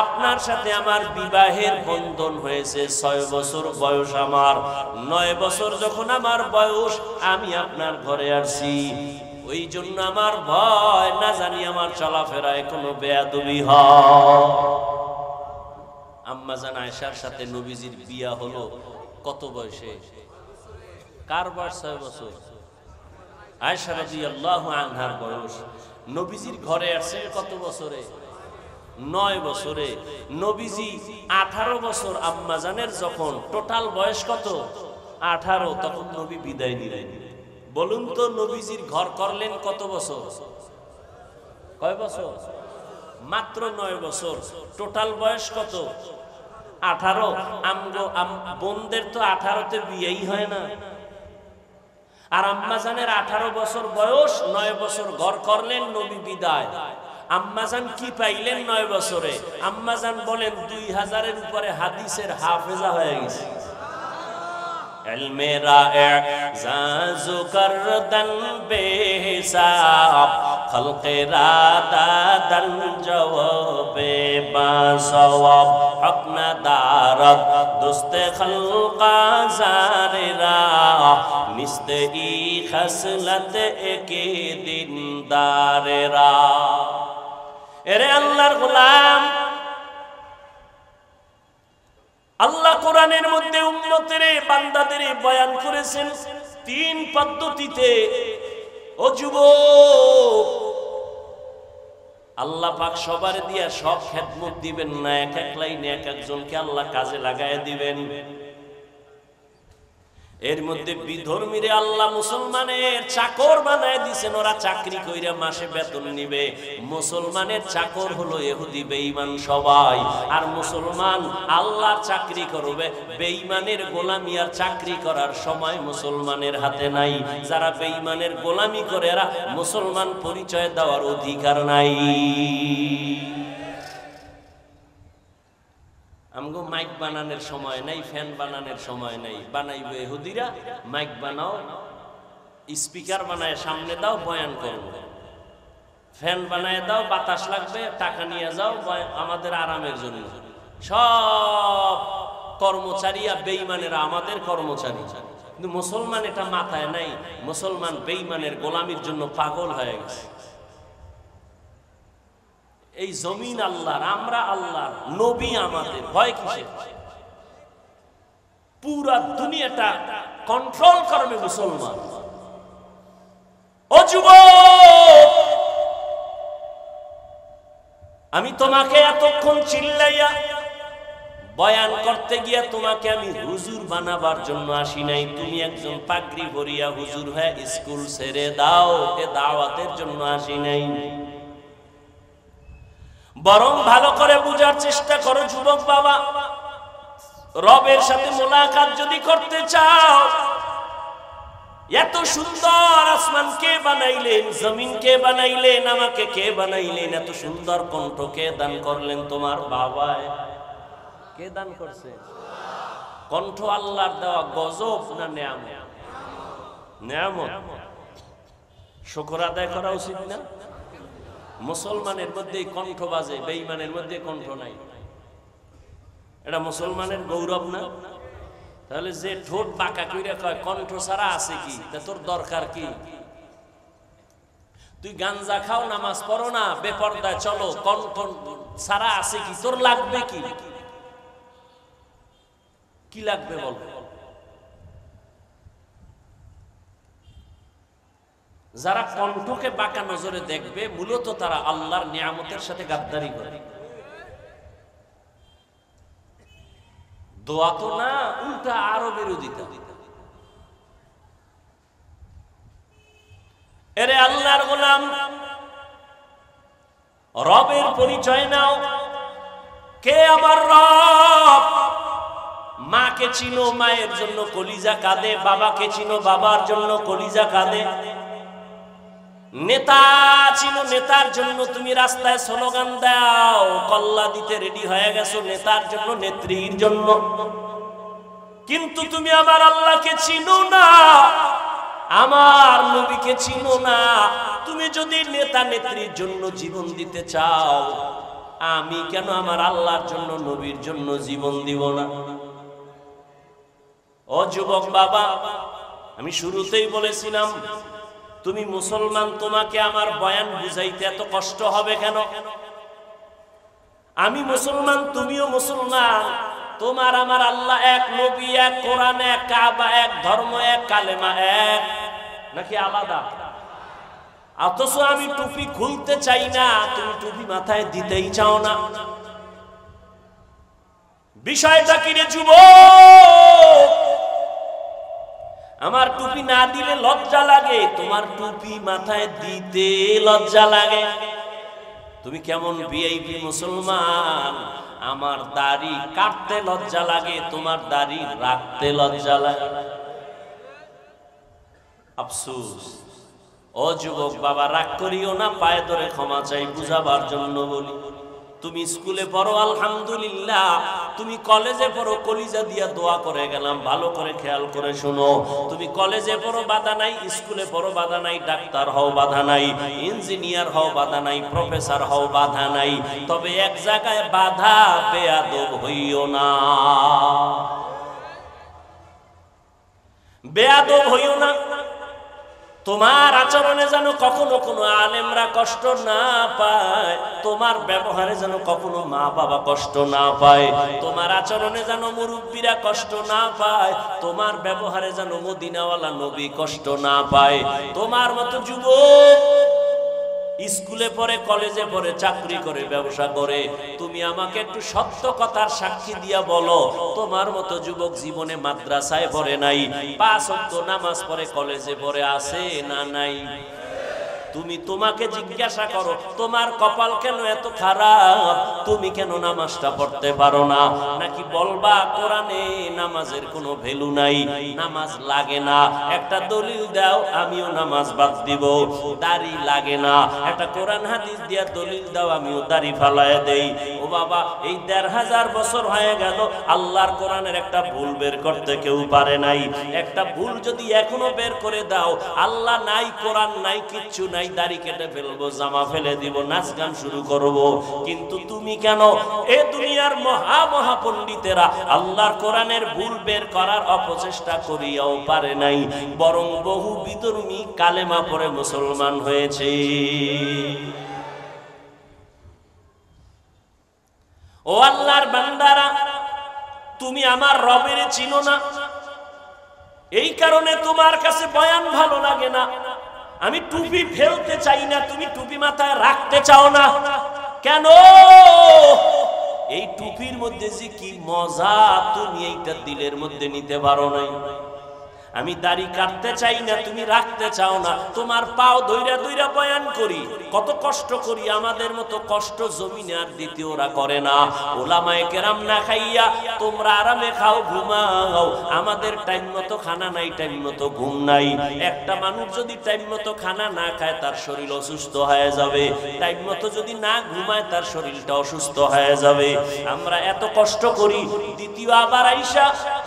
আপনার সাথে আমার বিবাহের বন্ধন হয়েছে 6 বছর বয়স আমার। 9 বছর যখন আমার বয়স, আমি আপনার ঘরে আসছি, ওই জন্য আমার ভয়, না জানি আমার চলাফেরায় কোনো বেয়াদবি হয়। আম্মা জান আয়েশার সাথে নবীজির বিয়া হলো কত বয়সে? কার বয়স? 6 বছর। আয়েশা রাদিয়াল্লাহু আনহার বয়স। নবীজির ঘরে আসছে কত বছরে? 9 বছরে। নবীজি 18 বছর আম্মা জানের যখন, টোটাল বয়স কত? 18। তখন নবী বিদায় নিলেন। বলুন তো, নবীজির ঘর করলেন কত বছর? কয় বছর? মাত্র 9 বছর। টোটাল বয়স কত? 18। বোনদের তো 18তে বিয়েই হয় না। আর আম্মাজানের 18 বছর বয়স, 9 বছর ঘর করলেন, নবী বিদায়। আম্মাজান কি পাইলেন 9 বছরে? আম্মাজান বলেন 2000-এর উপরে হাদিসের হাফেজা হয়ে গেছে। ইলমে ইজাজু করদান বেহিসাব, খলকে রাদাদান জওয়াবে বাসওয়াব, হক না দারদ দুস্তে খলকা জারেরা, নিস্তে ই খসলত একে দিন দারেরা। এরে আল্লাহর গোলাম, আল্লাহ কোরআনের মধ্যে উম্মতের বান্দাদের বয়ান করেছেন 3 পদ্ধতিতে। ও যুবক, আল্লাহ পাক সবার দিয়া সব খেদমত দিবেন না, এক এক লাইনে এক একজনকে আল্লাহ কাজে লাগায় দিবেন। এর মধ্যে বিধর্মীরে আল্লাহ মুসলমানের চাকর বানায় দিয়েছেন, ওরা চাকরি কইরা মাসে বেতন নিবে। মুসলমানের চাকর হলো ইহুদি বেঈমান সবাই, আর মুসলমান আল্লাহর চাকরি করবে। বেঈমানের গোলামি আর চাকরি করার সময় মুসলমানের হাতে নাই। যারা বেঈমানের গোলামি করে, এরা মুসলমান পরিচয় দেওয়ার অধিকার নাই। আমগো মাইক বানানোর সময় নাই, ফ্যান বানানোর সময় নাই। বানাইবে ইহুদিরা, মাইক বানাও, স্পিকার বানায় সামনে দাও, বয়ান করবো। ফ্যান বানায় দাও, বাতাস লাগবে, টাকা নিয়ে যাও, আমাদের আরামের জন্য। সব কর্মচারী আর বেঈমানেরা আমাদের কর্মচারী। কিন্তু মুসলমান এটা মাথায় নাই। মুসলমান বেঈমানের গোলামির জন্য পাগল হয়ে গেছে। এই জমিন আল্লাহর, আমরা আল্লাহর, নবী আমাদের, ভয় কিসের? পুরা দুনিয়াটা কন্ট্রোল করবে মুসলমান। ও যুবক, আমি তোমাকে এতক্ষণ চিল্লাইয়া বয়ান করতে গিয়া তোমাকে আমি হুজুর বানাবার জন্য আসি নাই। তুমি একজন পাগড়ি পরিয়া হুজুর হয়ে স্কুল ছেড়ে দাও, এ দাওয়াতের জন্য আসি নাই। বরং ভালো করে বুঝার চেষ্টা করো যুবক বাবা, রবের সাথে মোলাকাত যদি করতে চাও, এত সুন্দর আসমান কে বানাইলেন, জমিন কে বানাইলেন, আমাকে কে বানাইলেন, এত সুন্দর কণ্ঠ কে দান করলেন? তোমার বাবায়। কে দান করছে? কণ্ঠ আল্লাহর দেওয়া গজব না নেয়ামত? নেয়ামত। শুকর আদায় করা উচিত না? মুসলমানের মধ্যে কণ্ঠ বাজে, বেঈমানের মধ্যে কণ্ঠ নাই। এটা মুসলমানের গৌরব না? তাহলে যে ঠোঁট বাঁকা কইরা কয় কণ্ঠ ছাড়া আছে কি, তা তোর দরকার কি? তুই গাঞ্জা খাও, নামাজ পড়ো না, বেপরদায় চলো, কণ্ঠ ছাড়া আছে কি, তোর লাগবে কি? কি লাগবে বল? যারা কণ্ঠকে বাঁকা নজরে দেখবে, মূলত তারা আল্লাহর নিয়ামতের সাথে গাদ্দারি করে। দোয়া তো না, উল্টা আরো বিরোধিতা। এরে আল্লাহর গোলাম, রবের পরিচয় নাও। কে আমার রব? মাকে চিনো, মায়ের জন্য কলিজা কাঁদে। বাবাকে চিনো, বাবার জন্য কলিজা কাঁদে। নেতা চিনো, নেতার জন্য তুমি রাস্তায় স্লোগান দাও, কল্লা দিতে রেডি হয়ে গেছো নেতার জন্য, নেত্রীর জন্য। কিন্তু তুমি আমার আল্লাহকে চিনো না, আমার নবীকে চিনো না। তুমি যদি নেতা নেত্রীর জন্য জীবন দিতে চাও, আমি কেন আমার আল্লাহর জন্য নবীর জন্য জীবন দিব না? ও যুবক বাবা, আমি শুরুতেই বলেছিলাম তুমি মুসলমান, তোমাকে আমার বয়ান বুঝাইতে এত কষ্ট হবে কেন? আমি মুসলমান, তুমিও মুসলমান, তোমার আমার আল্লাহ এক, নবী এক, কোরআন এক, কাবা এক, ধর্ম এক, কালেমা এক, নাকি আলাদা? অথচ আমি টুপি খুলতে চাই না, তুমি টুপি মাথায় দিতেই চাও না। বিষয়টা কি রে যুবক? আমার টুপি না দিলে লজ্জা লাগে, তোমার টুপি মাথায় দিতে লজ্জা লাগে। তুমি কেমন ভিআইপি মুসলমান, আমার দাড়ি কাটতে লজ্জা লাগে, তোমার দাড়ি রাখতে লজ্জা লাগে। আফসোস। ও যুবক বাবা, রাগ করিও না, পায়ে ধরে ক্ষমা চাই, বুঝাবার জন্য বলি। তুমি স্কুলে পড়ো আলহামদুলিল্লাহ, তুমি কলেজে পড়ো কলিজা দিয়া দোয়া করে গেলাম, ভালো করে খেয়াল করে শুনো। তুমি কলেজে পড়ো বাধা নাই, স্কুলে পড়ো বাধা নাই, ডাক্তার হও বাধা নাই, ইঞ্জিনিয়ার হও বাধা নাই, প্রফেসর হও বাধা নাই, তবে এক জায়গায় বাধা, বেয়াদব হইও না। বেয়াদব হইও না। তোমার আচরণে যেন কখনো কোনো আলেমরা কষ্ট না পায়, তোমার ব্যবহারে যেন কখনো মা বাবা কষ্ট না পায়, তোমার আচরণে যেন মুরব্বীরা কষ্ট না পায়, তোমার ব্যবহারে যেন মদিনাওয়ালা নবী কষ্ট না পায়। তোমার মতো যুবক স্কুলে পড়ে, কলেজে পড়ে, চাকরি করে, ব্যবসা করে, তুমি আমাকে একটু সত্য কথার সাক্ষী দিয়া বলো, তোমার মতো যুবক জীবনে মাদ্রাসায় পড়ে নাই, 5 ওয়াক্ত নামাজ পড়ে, কলেজে পড়ে, আছে না নাই? তুমি তোমাকে জিজ্ঞাসা করো, তোমার কপাল কেন এত খারাপ, তুমি কেন নামাজটা পড়তে পারো না? নাকি বলবা কোরআনে নামাজের কোনো ভ্যালু নাই, নামাজ লাগে না, একটা দলিল দাও, আমিও নামাজ বাদ দিব। দাড়ি লাগে না, একটা কোরআন হাদিস দিয়া দলিল দাও, আমিও দাড়ি ফালায় দেই। ও বাবা, এই 1500 বছর হয়ে গেল, আল্লাহর কোরআনের একটা ভুল বের করতে কেউ পারে নাই। একটা ভুল যদি এখনো বের করে দাও, আল্লাহ নাই, কোরআন নাই, কিচ্ছু নাই, দাড়ি কেটে ফেলবো, জামা ফেলে দিব, নাচ গান শুরু করব। কিন্তু তুমি কেন? এ দুনিয়ার মহা মহা পণ্ডিতেরা আল্লাহর কোরআনের ভুল বের করার অপচেষ্টা করিয়াও পারে নাই, বরং বহু বিধর্মী কালেমা পড়ে মুসলমান হয়েছে। ও আল্লাহর বান্দারা, তুমি আমার রবের চিনো না, এই কারণে তোমার কাছে বয়ান ভালো লাগে না। আমি টুপি ফেলতে চাই না, তুমি টুপি মাথায় রাখতে চাও না কেন? এই টুপির মধ্যে যে কি মজা, তুমি এইটা দিলের মধ্যে নিতে পারো নাই। আমি দাড়ি কাটতে চাই না, তুমি রাখতে চাও না। তোমার পাও ধইরা ধইরা বয়ান করি, কত কষ্ট করি, আমাদের মতো কষ্ট জমিনে আর দ্বিতীয়রা করে না। ওলামায়ে কেরাম না খাইয়া তোমরা আরামে খাও, ঘুমাও, আমাদের টাইম মতো খানা নাই, টাইম মতো ঘুম নাই। একটা মানুষ যদি টাইম মতো খানা না খায়, তার শরীর অসুস্থ হয়ে যাবে, টাইম মতো যদি না ঘুমায়, তার শরীরটা অসুস্থ হয়ে যাবে। আমরা এত কষ্ট করি, দ্বিতীয় আবার আইসা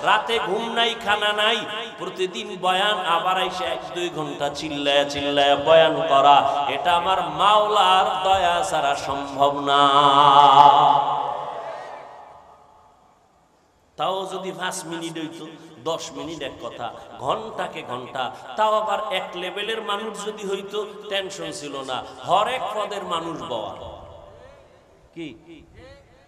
রাতে ঘুম নাই, খানা নাই, প্রতিদিন বয়ান, আবার আইসা 1-2 ঘন্টা চিল্লায়া চিল্লায়া বয়ান করা, এটা আমার মাওলার দয়া ছাড়া সম্ভব না। তাও যদি 5 মিনিট হইতো, 10 মিনিট এক কথা, ঘন্টাকে ঘন্টা, তাও আবার এক লেভেলের মানুষ যদি হইতো, টেনশন ছিল না। হরেক পদের মানুষ বওয়া কি,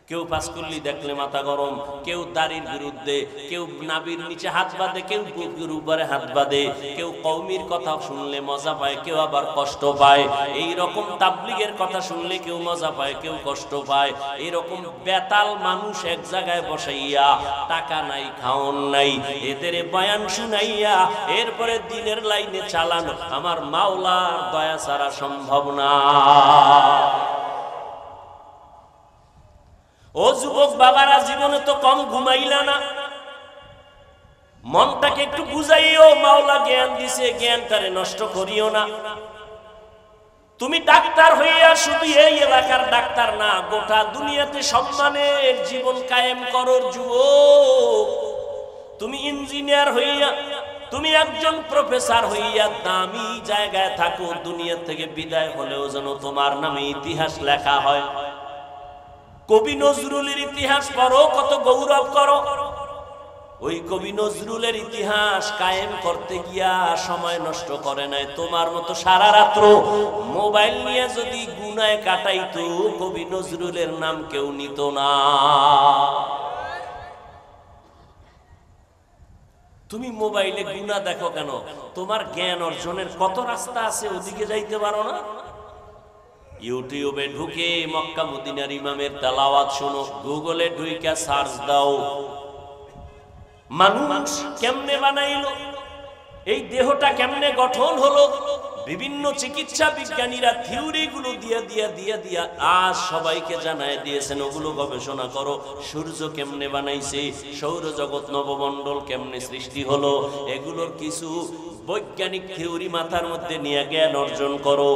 কেউ পাস করলি দেখলে মাথা গরম, কেউ দাড়ির বিরুদ্ধে, কেউ নাবির নিচে হাত বাঁধে, কেউ বুকের উপরে হাত বাঁধে, কেউ কওমির কথা শুনলে মজা পায়, কেউ আবার কষ্ট পায়। এই রকম তাবলীগের কথা শুনলে কেউ মজা পায়, কেউ কষ্ট পায়। এরকম বেতাল মানুষ এক জায়গায় বসাইয়া, টাকা নাই, খাওন নাই, এদের বয়ান শুনাইয়া এরপরে দিনের লাইনে চালানো আমার মাওলার দয়া ছাড়া সম্ভব না। ও যুবক বাবারা, জীবনে তো কম ঘুমাইলা না, মনটাকে একটু বুঝাইও, মাওলা জ্ঞান দিছে, জ্ঞানটারে নষ্ট করিও না। তুমি ডাক্তার হইয়া শুধু এই এলাকার ডাক্তার না, গোটা দুনিয়াতে সম্মানের জীবন কায়েম করো যুবক। তুমি ইঞ্জিনিয়ার হইয়া, তুমি একজন প্রফেসর হইয়া দামি জায়গায় থাকো, দুনিয়া থেকে বিদায় হলেও যেন তোমার নামে ইতিহাস লেখা হয়। কবি নজরুলের ইতিহাস পড়ো, কত গৌরব করো। ওই কবি নজরুলের ইতিহাস কায়েম করতে গিয়া সময় নষ্ট করে নাই। তোমার মতো সারা রাত্র মোবাইল নিয়ে যদি গুনায় কাটাইতো, কবি নজরুলের নাম কেউ নিত না। তুমি মোবাইলে গুনাহ দেখো কেন? তোমার জ্ঞান অর্জনের কত রাস্তা আছে, ওদিকে যাইতে পারো না? ইউটিউবে ঢুকে মক্কা মদিনার ইমামের তেলাওয়াত শোনো, গুগলে ঢুইকা সার্চ দাও মানুষ কেমনে বানাইলো, এই দেহটা কেমনে গঠন হলো, বিভিন্ন চিকিৎসা বিজ্ঞানীরা থিওরি গুলো দিয়া আজ সবাইকে জানায় দিয়েছেন, ওগুলো গবেষণা করো। সূর্য কেমনে বানাইছে, সৌরজগৎ নবমণ্ডল কেমনে সৃষ্টি হলো, এগুলোর কিছু বৈজ্ঞানিক থিওরি মাথার মধ্যে নিয়ে জ্ঞান অর্জন করো,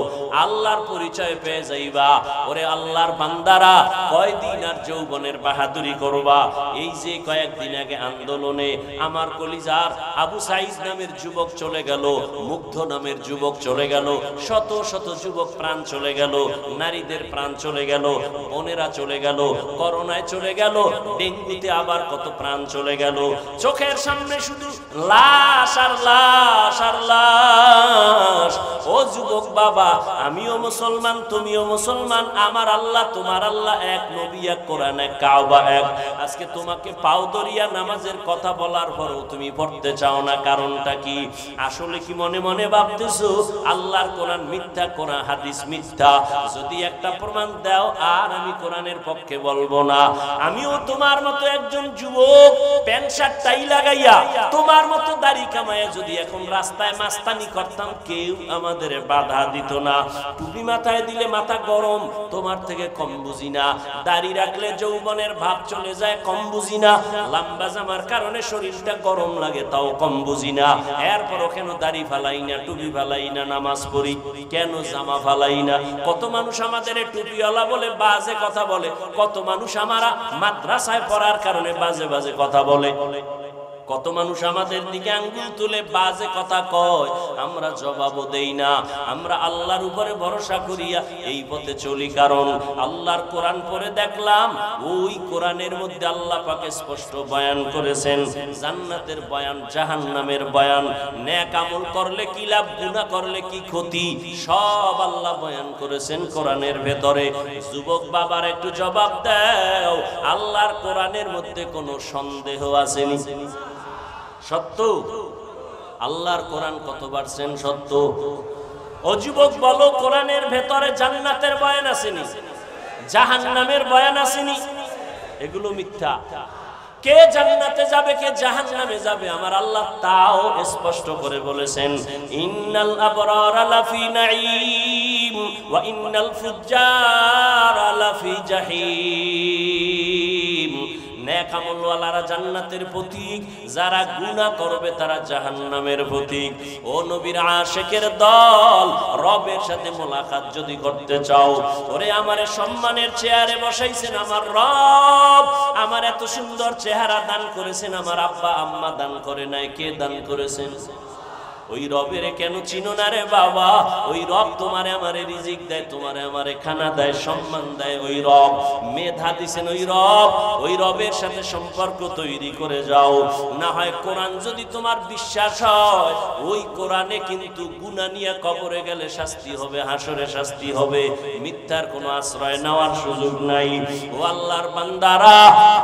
আল্লাহর পরিচয় পেয়ে যাইবা। ওরে আল্লাহর বান্দারা, কয়দিন আর যৌবনের বাহাদুরি করবা? এই যে কয়েকদিন আগে আন্দোলনে আমার কলিজার আবু সাইদ নামের যুবক চলে গেল, মুগ্ধ নামের যুবক চলে গেল, শত শত যুবক প্রাণ চলে গেল, নারীদের প্রাণ চলে গেল, বোনেরা চলে গেল, করোনায় চলে গেল, ডেঙ্গুতে আবার কত প্রাণ চলে গেল। চোখের সামনে শুধু লাশ আর লাশ আর লাশ। ও যুবক বাবা, আমিও মুসলমান, তুমিও মুসলমান, আমার আল্লাহ তোমার আল্লাহ এক, নবী এক, কোরআন এক, কাবা এক। আজকে তোমাকে পাও দরিয়া নামাজের কথা বলার পরও তুমি পড়তে চাও না, কারণটা কি? আসলে কি মনে মনে ভাবতেছো আল্লাহর কোরআন মিথ্যা, কোরআন হাদিস মিথ্যা? যদি একটা প্রমাণ দাও আর আমি কোরআনের পক্ষে বলবো না। আমিও তোমার মতো একজন যুবক, প্যান্ট শার্ট টাই লাগাইয়া তোমার মতো দাড়ি কামাইয়া যদি এখন রাস্তায় মাস্তানি করতাম, কেউ আমাদের বাধা দিত না। টুপি মাথায় দিলে মাথা গরম, তোমার থেকে কম বুঝি না। দাড়ি রাখলে যৌবনের ভাব চলে যায়, কম বুঝি না। লম্বা জামার কারণে শরীরটা গরম লাগে, তাও কম বুঝি না। এরপরও কেন দাড়ি ফালাই না, টুপি ফালাই না, নামাজ পড়ি কেন, জামা ফালাই না? কত মানুষ আমাদের টুপিওয়ালা বলে বাজে কথা বলে, কত মানুষ আমরা মাদ্রাসায় পড়ার কারণে বাজে বাজে কথা বলে, কত মানুষ আমাদের দিকে আঙ্গুল তুলে বাজে কথা কয়, আমরা জবাবও দেই না। আমরা আল্লাহর উপরে ভরসা করিয়া এই পথে চলি, কারণ আল্লাহর কোরআন পড়ে দেখলাম ওই কোরআনের মধ্যে আল্লাহ পাক স্পষ্ট বয়ান করেছেন জান্নাতের বয়ান, জাহান্নামের বয়ান, নেক আমল করলে কি লাভ, গুনাহ করলে কি ক্ষতি, সব আল্লাহ বয়ান করেছেন কোরআনের ভেতরে। যুবক বাবার একটু জবাব দাও, আল্লাহর কোরআনের মধ্যে কোনো সন্দেহ আসেনি? সত্য। আল্লাহর কোরআন কত পারছেন সত্য? ও যুবক বলো, কোরআনের ভেতরে জান্নাতের বয়ান আসেনি, জাহান্নামের বয়ান আসেনি? এগুলো মিথ্যা। কে জান্নাতে যাবে, কে জাহান্নামে যাবে, আমার আল্লাহ তাও স্পষ্ট করে বলেছেন, ইন্নাল আবরারা লাফি নাঈম ওয়া ইন্নাল ফুজ্জারা লাফি জাহিম। নেক আমলওয়ালারা জান্নাতের প্রতীক, যারা গুনাহ করবে তারা জাহান্নামের প্রতীক। ও নবীর আশিকের দল, রবের সাথে মোলাকাত যদি করতে চাও, ওরে আমারে সম্মানের চেয়ারে বসাইছেন আমার রব, আমার এত সুন্দর চেহারা দান করেছেন, আমার আব্বা আম্মা দান করে নাই, কে দান করেছেন? ওই রবের কেন চিনো না রে বাবা? ওই রব তোমারে আমারে রিজিক দেয়, তোমারে আমারে খানা দেয়, সম্মান দেয়। ওই রব মেধা দিছেন, ওই রবের সাথে সম্পর্ক তৈরি করে যাও। না হয় কোরআন যদি তোমার বিশ্বাস হয়, ওই কোরআনে কিন্তু গুনাহ নিয়ে কবরে গেলে শাস্তি হবে, হাসরে শাস্তি হবে, মিথ্যার কোনো আশ্রয় নেওয়ার সুযোগ নাই। ও আল্লাহর বান্দারা,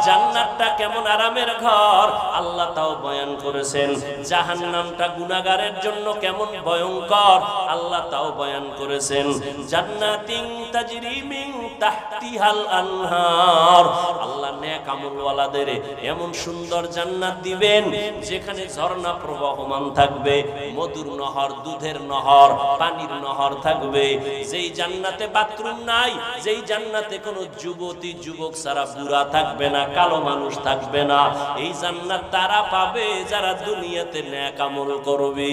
জান্নাতটা কেমন আরামের ঘর আল্লাহ তাও বয়ান করেছেন, জাহান্নামটা গুনাহগারের জন্য কেমন ভয়ঙ্কর আল্লাহ তাও বয়ান করেছেন। জান্নাতিন তাজরি মিন তাহতিহাল আনহার, আল্লাহ নেক আমলওয়ালাদের এমন সুন্দর জান্নাত দিবেন যেখানে ঝর্ণা প্রবাহমান থাকবে, মধুর নহর, দুধের নহর, পানির নহর থাকবে। যেই জান্নাতে বাথরুম নাই, যেই জান্নাতে কোনো যুবতী যুবক ছাড়া বুড়া থাকবে না, কালো মানুষ থাকবে না, এই জান্নাত তারা পাবে যারা দুনিয়াতে নেক আমল করবে।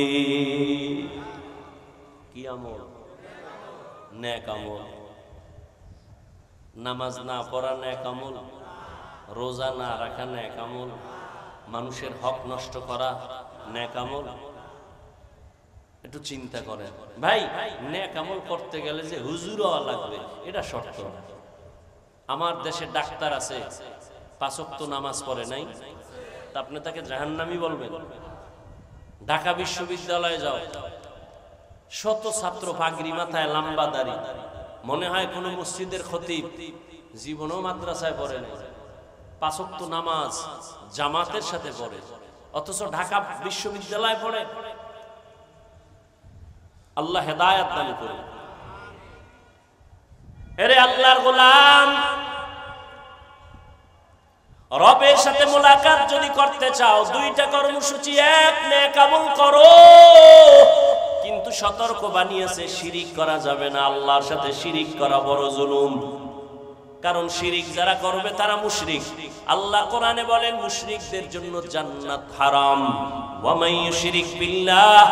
কি আমল? নেক আমল। নামাজ না পড়া নেক আমল, রোজা না রাখা নেক আমল, মানুষের হক নষ্ট করা নেক আমল? একটু চিন্তা করেন ভাই, নেক আমল করতে গেলে যে হুজুর হওয়া লাগবে এটা শর্ত না। আমার দেশে ডাক্তার আছে, 5 ওয়াক্ত নামাজ পড়ে নাই, তা আপনি তাকে জাহান্নামী বলবেন? ঢাকা বিশ্ববিদ্যালয়ে যাও, শত ছাত্র পাগড়ি মাথায়, লম্বা দাড়ি, মনে হয় কোন মসজিদের খতিব, জীবনও মাদ্রাসায় পড়ে নাই, 5 ওয়াক্ত নামাজ জামাতের সাথে পড়ে, অথচ ঢাকা বিশ্ববিদ্যালয়ে পড়ে। আল্লাহ হেদায়েত দান করুন। এরে আল্লাহর গোলাম, রবের সাথে মোলাকাত যদি করতে চাও, 2টা কর্মসূচি। এক, নেক আমল করো, কিন্তু সতর্ক বানিয়েছে শিরিক করা যাবে না। আল্লাহর সাথে শিরিক করা বড় জুলুম, কারণ শিরিক যারা করবে তারা মুশরিক। আল্লাহ কোরআনে বলেন মুশরিকদের জন্য জান্নাত হারাম। ওয়া মান ইউশরিক বিল্লাহ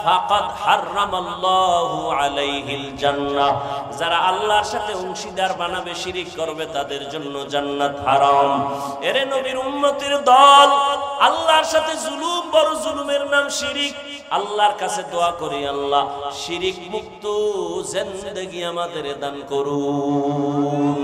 ফাকাদ হারামাল্লাহু আলাইহিল জান্নাহ। যারা আল্লাহর সাথে অংশীদার বানাবে, শিরিক করবে, তাদের জন্য জান্নাত হারাম। এরে নবীর উম্মতের দল, আল্লাহর সাথে জুলুম, বড় জুলুমের নাম শিরিক। আল্লাহর কাছে দোয়া করি, আল্লাহ শিরিক মুক্ত জিন্দেগি আমাদের দান করুন।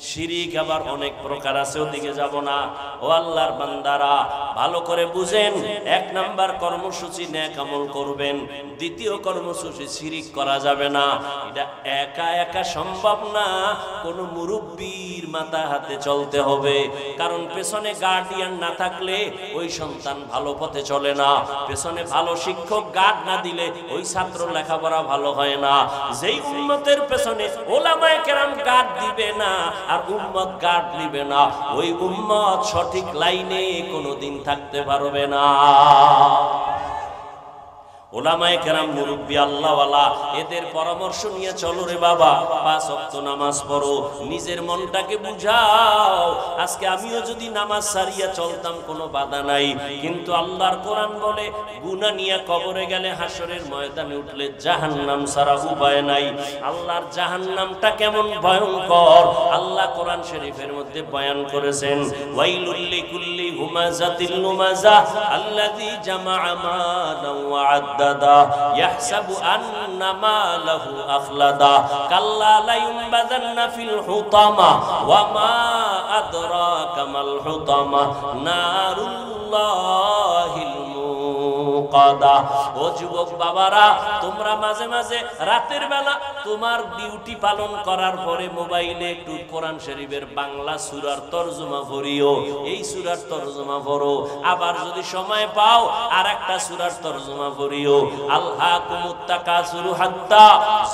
শিরিক আবার অনেক প্রকার আছে, ওদিকে যাব না। ও আল্লাহর বান্দারা, ভালো করে বুঝেন। 1 নাম্বার কর্মসূচি নেক আমল করবেন। 2য় কর্মসূচি শিরিক করা যাবে না। এটা একা একা সম্ভব না, কোন মুরব্বির মাথা হাতে চলতে হবে। কারণ পেছনে গার্ডিয়ান না থাকলে ওই সন্তান ভালো পথে চলে না। পেছনে ভালো শিক্ষক গার্ড না দিলে ওই ছাত্র লেখাপড়া ভালো হয় না। যেই উম্মতের পেছনে ওলামায়ে কেরাম গার্ড দিবে না আর উম্মত গার্ড নিবে না, ওই উম্মত সঠিক লাইনে কোনোদিন থাকতে পারবে না। ওলামায়ে কেরাম, মুরব্বি, আল্লাহওয়ালা, এদের পরামর্শ নিয়ে চলো রে বাবা। 5 ওয়াক্ত নামাজ পড়ো, নিজের মনটাকে বুঝাও। আজকে আমিও যদি নামাজ সারিয়া চলতাম কোনো বাধা নাই, কিন্তু আল্লাহর কোরআন বলে গুনাহ নিয়ে কবরে গেলে, হাসরের ময়দানে উঠলে জাহান্নাম ছাড়া উপায় নাই। আল্লাহর জাহান্নামটা কেমন ভয়ঙ্কর আল্লাহ কোরআন শরীফের মধ্যে বয়ান করেছেন। ওয়াইলুল লিকুল্লি হুমাযাতিল লুমাযা আল্লাযী জামাআ মালান ওয়া আদ্দাদা ইয়াহসাবু আন্না মালাহু আখলাদা কাল্লা লা ইউনবাযান্না ফিল হুতামা ওয়া মা আদরাকা মাল হুতামা নারুল্লাহিল মুকাদা। ও যুবক বাবারা, তোমরা মাঝে মাঝে রাতের বেলা তোমার ডিউটি পালন করার পরে মোবাইলে একটু কোরআন শরীফের বাংলা সূরার তরজমা পড়িও। এই সূরার তরজমা পড়ো, আবার যদি সময় পাও আর একটা সূরার তরজমা পড়িও। আলহাকুমুত তাকাসুরু হাত্তা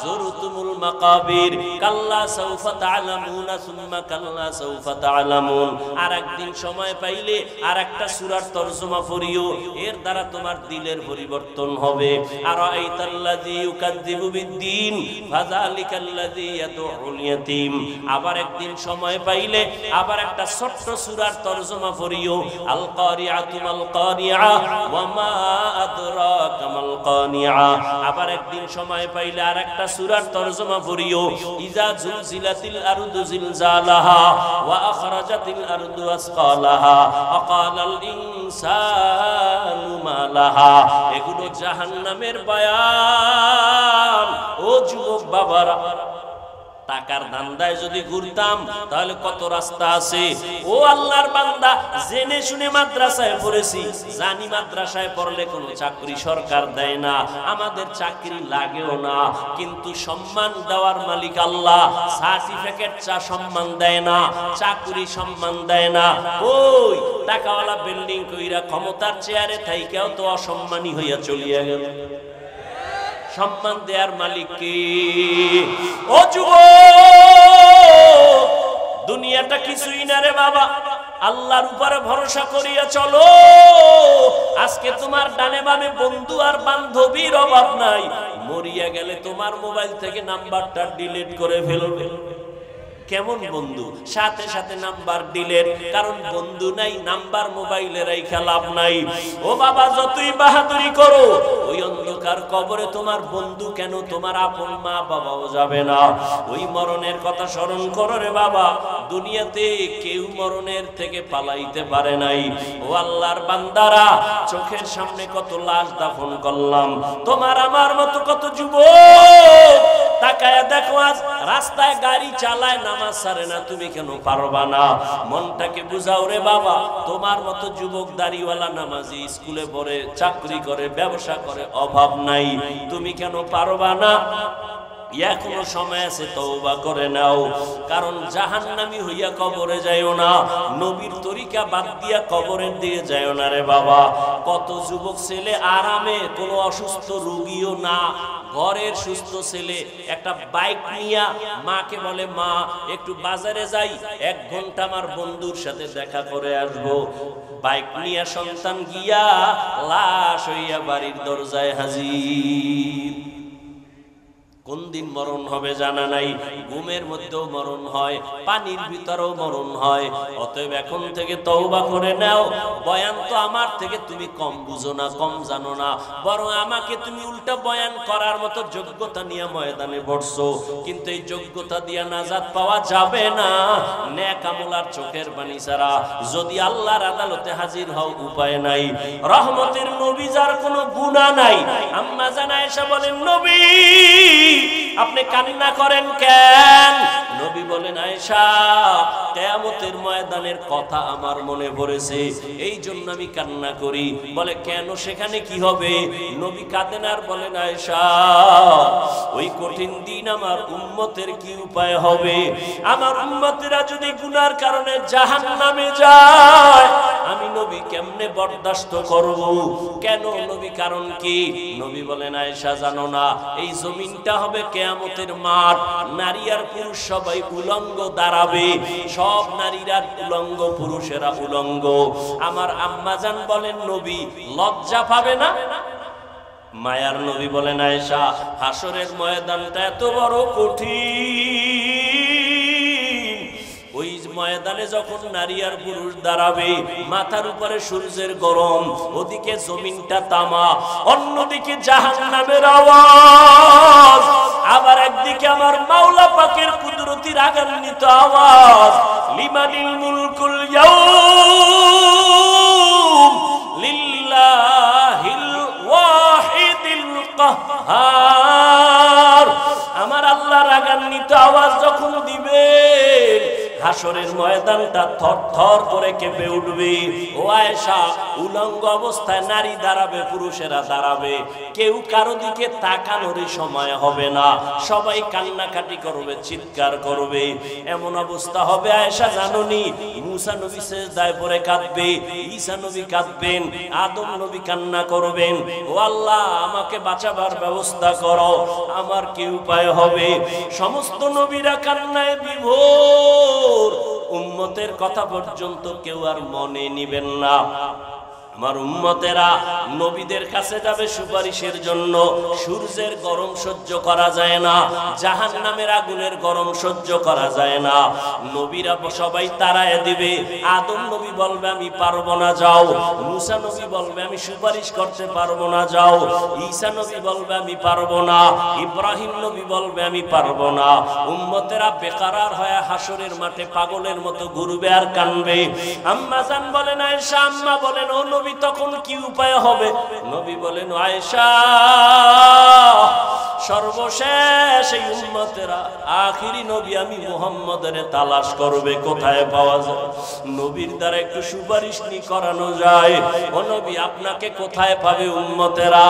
যুরতুমুল মাকাবির কাল্লা সাউফা তা'লামুনা সুম্মা কাল্লা সাউফা তা'লামুন। আর একদিন সময় পাইলে আর একটা সূরার তরজমা পড়িও, এর দ্বারা তোমার দিলের পরিবর্তন হবে। আর আইতাল্লাযী ইউকাযযিবু বিদ্দীন ফাযালিকাল্লাযী ইয়াদউল ইয়াতীম। আবার একদিন সময় পাইলে আবার একটা ছোট্ট সূরার তরজমা পড়িও। আল কারিআতু মাল কারিআ ওয়া মা আদরাকা মাল কানিআ। আবার একদিন সময় পাইলে আর একটা সূরার তরজমা পড়িও। ইযা জুলজিলাতিল আরদু জিলজালাহা ওয়া আখরাজাতিল আরদু আসকালাহা আকালাল ইনসানু মা লাহা। এগুলো জাহান্নামের বয়ান। ও যুবক বাবারা, টাকার ধান্দায় যদি ঘুরতাম তাহলে কত রাস্তা আছে। ও আল্লাহর বান্দা, জেনে শুনে মাদ্রাসায় পড়েছি, জানি মাদ্রাসায় পড়লে কোনো চাকরি সরকার দেয় না, আমাদের চাকরি লাগেও না, কিন্তু সম্মান দেওয়ার মালিক আল্লাহ। সার্টিফিকেট সম্মান দেয় না, চাকরি সম্মান দেয় না। ওই টাকাওয়ালা বিল্ডিং কইরা ক্ষমতার চেয়ারে থাইকাও তো অসম্মানী হইয়া চলিয়া গেল। সম্মান দেয়ার মালিক কে? ও যুবক, দুনিয়াটা কিছুই না রে বাবা, আল্লাহর উপরে ভরসা করিয়া চলো। আজকে তোমার ডানে বামে বন্ধু আর বান্ধবীর অভাব নাই, মরিয়া গেলে তোমার মোবাইল থেকে নাম্বারটা ডিলিট করে ফেলবে। কেমন বন্ধু? সাথে সাথে নাম্বার দিলেন, কারণ বন্ধু নাই, নাম্বার মোবাইলে রাইখা লাভ নাই। ও বাবা, যতই বাহাদুরি করো, ওই অন্ধকার কবরে তোমার বন্ধু কেন, তোমার আপন মা বাবাও যাবে না। ওই মরণের কথা স্মরণ করো রে বাবা। দুনিয়াতে কেউ মরণের থেকে পালাইতে পারে নাই। ও আল্লাহর বান্দারা, চোখের সামনে কত লাশ দাফন করলাম, তোমার আমার মতো কত যুবক তাকায়া দেখো, আজ রাস্তায় গাড়ি চালায়, নামাজ ছাড়ে না, তুমি কেন পারবা না? মনটাকে বুঝাও রে বাবা। তোমার মতো যুবক দাড়িওয়ালা নামাজি, স্কুলে পড়ে, চাকরি করে, ব্যবসা করে, অভাব নাই, তুমি কেন পারবা না? এখনো সময় আছে, তওবা করে নাও। কারণ জাহান্নামী হইয়া কবরে যাইও না, নবীর তরিকা বাদ দিয়া কবরের দিকে যাইও না রে বাবা। কত যুবক ছেলে আরামে, কোনো অসুস্থ রোগীও না, ঘরের সুস্থ ছেলে একটা বাইক নিয়া মাকে বলে, মা একটু বাজারে যাই, 1 ঘন্টা আমার বন্ধুর সাথে দেখা করে আসবো। বাইক নিয়া সন্তান গিয়া লাশ হইয়া বাড়ির দরজায় হাজির। কোন দিন মরণ হবে জানা নাই। ঘুমের মধ্যেও মরণ হয়, পানির ভিতরেও মরণ হয়। অতএব এখন থেকে তওবা করে নাও। বয়ান তো আমার থেকে তুমি কম বুঝো না, কম জানো না, বরং আমাকে তুমি উল্টা বয়ান করার মতো যোগ্যতা নিয়ে ময়দানে বসছো। কিন্তু এই যোগ্যতা দিয়ে নাজাত পাওয়া যাবে না নেক আমল আর চোখের পানি ছাড়া। যদি আল্লাহর আদালতে হাজির হও, উপায় নাই। রহমতের নবী, যার কোনো গুনাহ নাই, আম্মা জান আয়েশা বলেন, নবী আপনি কান্না করেন কেন? নবী বলেন, আয়েশা কিয়ামতের ময়দানের কথা আমার মনে পড়েছে, এই জন্য আমি কান্না করি। বলে, কেন, সেখানে কি হবে? নবী কাঁদেন আর বলেন, আয়েশা ওই কঠিন দিন আমার উম্মতের কি উপায় হবে? আমার উম্মতেরা যদি গুনার কারণে জাহান্নামে যায়, আমি নবী কেমনে বরদাস্ত করব? কেন নবী, কারণ কি? নবী বলেন, আয়েশা জানো না, এই জমিনটা হবে কিয়ামতের মাঠ, নারী আর পুরুষ সবাই উলঙ্গ দাঁড়াবে, সব নারীরা উলঙ্গ, পুরুষেরা উলঙ্গ। আমার আম্মাজান বলেন, নবী লজ্জা পাবে না? মায়ার নবী বলেন, আয়েশা হাসরের ময়দানটা এত বড় কঠিন, ওই ময়দানে যখন নারী আর পুরুষ দাঁড়াবে, মাথার উপরে সূর্যের গরম, ওদিকে জমিনটা তামা, অন্যদিকে জাহান্নামের আওয়াজ, আবার একদিকে আমার মাওলা পাকের কুদরতি রাগান্বিত আওয়াজ, লিমানিল মুলকুল ইয়াউম লিল্লাহিল ওয়াহিদিল কাহ্হার। আমার আল্লাহ রাগান্বিত আওয়াজ যখন দিবে, হাসরের ময়দানটা থরথর করে কেঁপে উঠবে। ও আয়েশা, উলঙ্গ অবস্থায় নারী দাঁড়াবে, পুরুষেরা দাঁড়াবে, কেউ কারো দিকে তাকানোর সময় হবে না, সবাই কান্নাকাটি করবে, চিৎকার করবে। এমন অবস্থা হবে আয়েশা জানোনি, মুসা নবী সিজদায় পড়ে কাঁদবে, ঈসা নবী কাঁদবেন, আদম নবী কান্না করবেন, ও আল্লাহ আমাকে বাঁচাবার ব্যবস্থা করো, আমার কি উপায় হবে? সমস্ত নবীরা কান্নায় বিভোর, উম্মতের কথা পর্যন্ত কেউ আর মনে নিবেন না। আমার উম্মতেরা নবীদের কাছে যাবে সুপারিশের জন্য। সূর্যের গরম সহ্য করা যায় না, জাহান্নামের আগুনের গরম সহ্য করা যায় না, নবীরা সবাই তাড়ায় দিবে। আদম নবী বলবে, আমি পারবো না, যাও। মুসা নবী বলবে, আমি সুপারিশ করতে পারবো না, যাও। ঈসা নবী বলবে, আমি পারবো না। ইব্রাহিম নবী বলবে, আমি পারবো না। উম্মতেরা বেকারার হয়ে হাসরের মাঠে পাগলের মতো ঘুরবে আর কানবে। আম্মা জান বলেন, আয়েশা আম্মা বলেন, ও নবী তখন কি উপায় হবে? নবী বলেন, আয়েশা সর্বশেষ এই উম্মতেরা আখিরি নবী আমি মুহাম্মদের তালাশ করবে, কোথায় পাওয়া যায়? নবীর দ্বারা একটু সুপারিশ নি করানো যায়। ও নবী আপনাকে কোথায় পাবে উম্মতেরা?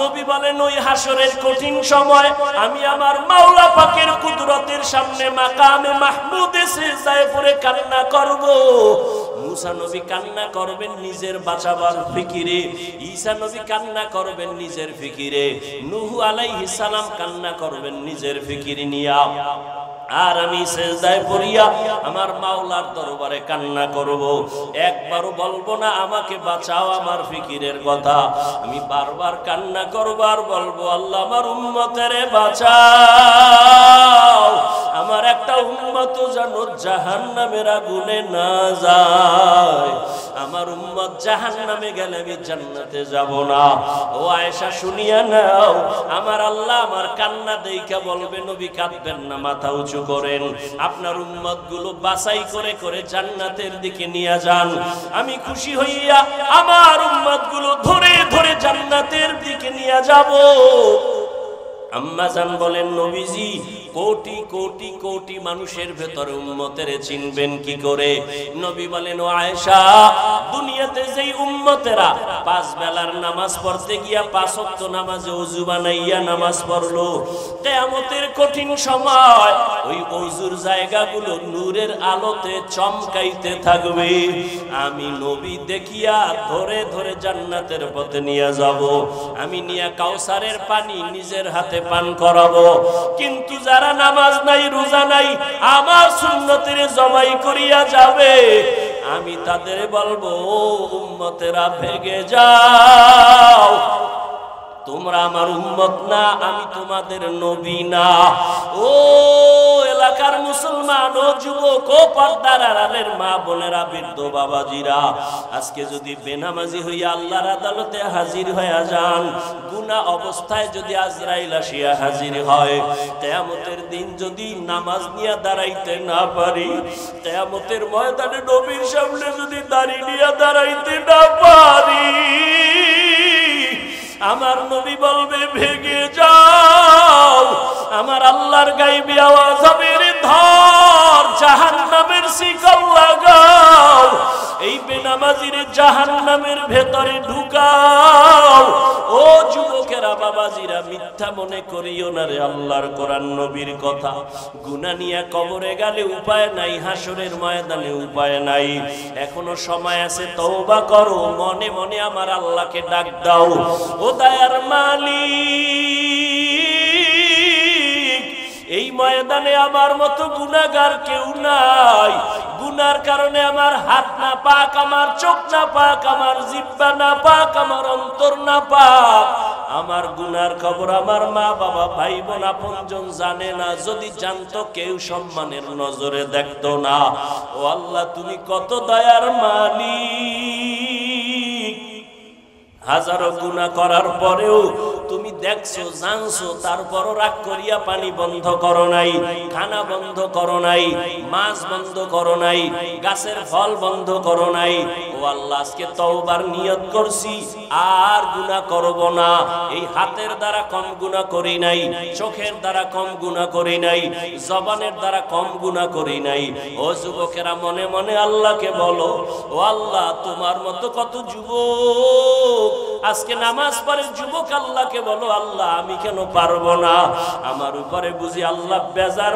নবী বলেন, ওই হাসরের কঠিন সময় আমি আমার মাওলা পাকের কুদরতের সামনে মাকামে মাহমুদে সিজদায় পড়ে কান্না করব। মুসা নবী কান্না করবেন নিজের বাঁচাবার ফিকিরে, ঈসা নবী কান্না করবেন নিজের ফিকিরে, নূহ আলাইহিস সালাম কান্না করবেন নিজের ফিকির নিয়া। আর আমি সেজদায় পড়িয়া আমার মাওলার দরবারে কান্না করব, একবারও বলবো না আমাকে বাঁচাও আমার ফিকিরের কথা। আমি বারবার কান্না করব আর বলবো আল্লাহ আমার উম্মতের বাঁচাও, আমার একটা উম্মত যেন জাহান্নামের আগুনে না যায়, আমার উম্মত জাহান্নামে গেলে আমি জান্নাতে যাব না। ও আয়েশা শুনিয়া নাও, আমার আল্লাহ আমার কান্না দেইখা বলবে নবী কাঁদবেন না, মাথা উঁচু করেন, আপনার উম্মত গুলো বাছাই করে করে জান্নাতের দিকে নিয়ে যান। আমি খুশি হইয়া আমার উম্মত গুলো ধরে ধরে জান্নাতের দিকে নিয়ে যাব। আম্মা জান বলেন নবীজি কোটি কোটি কোটি মানুষের ভেতরে উম্মতের চিনবেন কি করে? নবী বলেন ও আয়েশা, দুনিয়াতে যেই উম্মতেরা 5 বেলার নামাজ পড়তে গিয়া 5 ওয়াক্ত নামাজে ওযু বানাইয়া নামাজ পড়লো, কিয়ামতের কঠিন সময় ওই ওযুর জায়গাগুলো নূরের আলোতে চমকাইতে থাকবে, আমি নবী দেখিয়া ধরে ধরে জান্নাতের পথে নিয়ে যাব। আমি নিয়া কাউসারের পানি নিজের হাতে পান করাবো। কিন্তু যারা নামাজ নাই রোজা নাই আমার সুন্নতের জবাই করিয়া যাবে, আমি তাদের বলবো উম্মতেরা ভেগে যাও, তোমরা আমার উম্মত না, আমি তোমাদের নবী না। ও এলাকার মুসলমান, ও যুবক, ও পর্দার আড়ালের মা বোনেরা, বৃদ্ধ বাবাজিরা, আজকে যদি বেনামাজি হইয়া আল্লাহর আদালতে হাজির হয়ে যান, গুনাহ অবস্থায় যদি আজরাইল আসিয়া হাজির হয়, কিয়ামতের দিন যদি নামাজ নিয়ে দাঁড়াইতে না পারি, কিয়ামতের ময়দানে নবীর সামনে যদি দাঁড়িয়ে নিয়ে দাঁড়াইতে না পারি, আমার নবী বলবে ভেগে যাও, আমার আল্লাহর গায়বী আওয়াজ হবে রে ধর, জাহান্নামের শিকল লাগাও, এই বেনামাজির জাহান্নামের ভেতরে ঢুকাও। ও যুবকেরা বাবাজিরা, মিথ্যা মনে করিও না রে আল্লাহর কোরআন নবীর কথা। গুনাহ নিয়ে কবরে গেলে উপায় নাই, হাসরের ময়দানে উপায় নাই, এখনো সময় আছে, তওবা করো, মনে মনে আমার আল্লাহকে ডাক দাও। ও দয়ার মালিক, এই ময়দানে আমার মতো গুনাহগার কেউ নাই, গুনার কারণে আমার হাত না পাক, আমার চোখ না পাক, আমার জিহ্বা না পাক, আমার অন্তর না পাক, আমার গুনার খবর আমার মা বাবা ভাই বোন আপনজন জানে না, যদি জানতো কেউ সম্মানের নজরে দেখতো না। ও আল্লাহ তুমি কত দয়ার মালিক, হাজারো গুনাহ করার পরেও তুমি দেখছো জানছো, তারপরও রাগ করিয়া পানি বন্ধ করো নাই, খানা বন্ধ করো নাই, মাছ বন্ধ করো নাই, গাছের ফল বন্ধ করো নাই। ও আল্লাহ আজকে তওবার নিয়ত করছি, আর গুনাহ করব না। এই হাতের দ্বারা কম গুনাহ করি নাই, চোখের দ্বারা কম গুনাহ করি নাই, জবানের দ্বারা কম গুনাহ করি নাই। ও যুবকেরা মনে মনে আল্লাহকে বলো, ও আল্লাহ তোমার মতো কত যুবক আজকে নামাজ পড়ে, যুবক আল্লাহকে বলো আল্লাহ আমি কেন পারবো না, আমার উপরে বুঝি আল্লাহ বেজার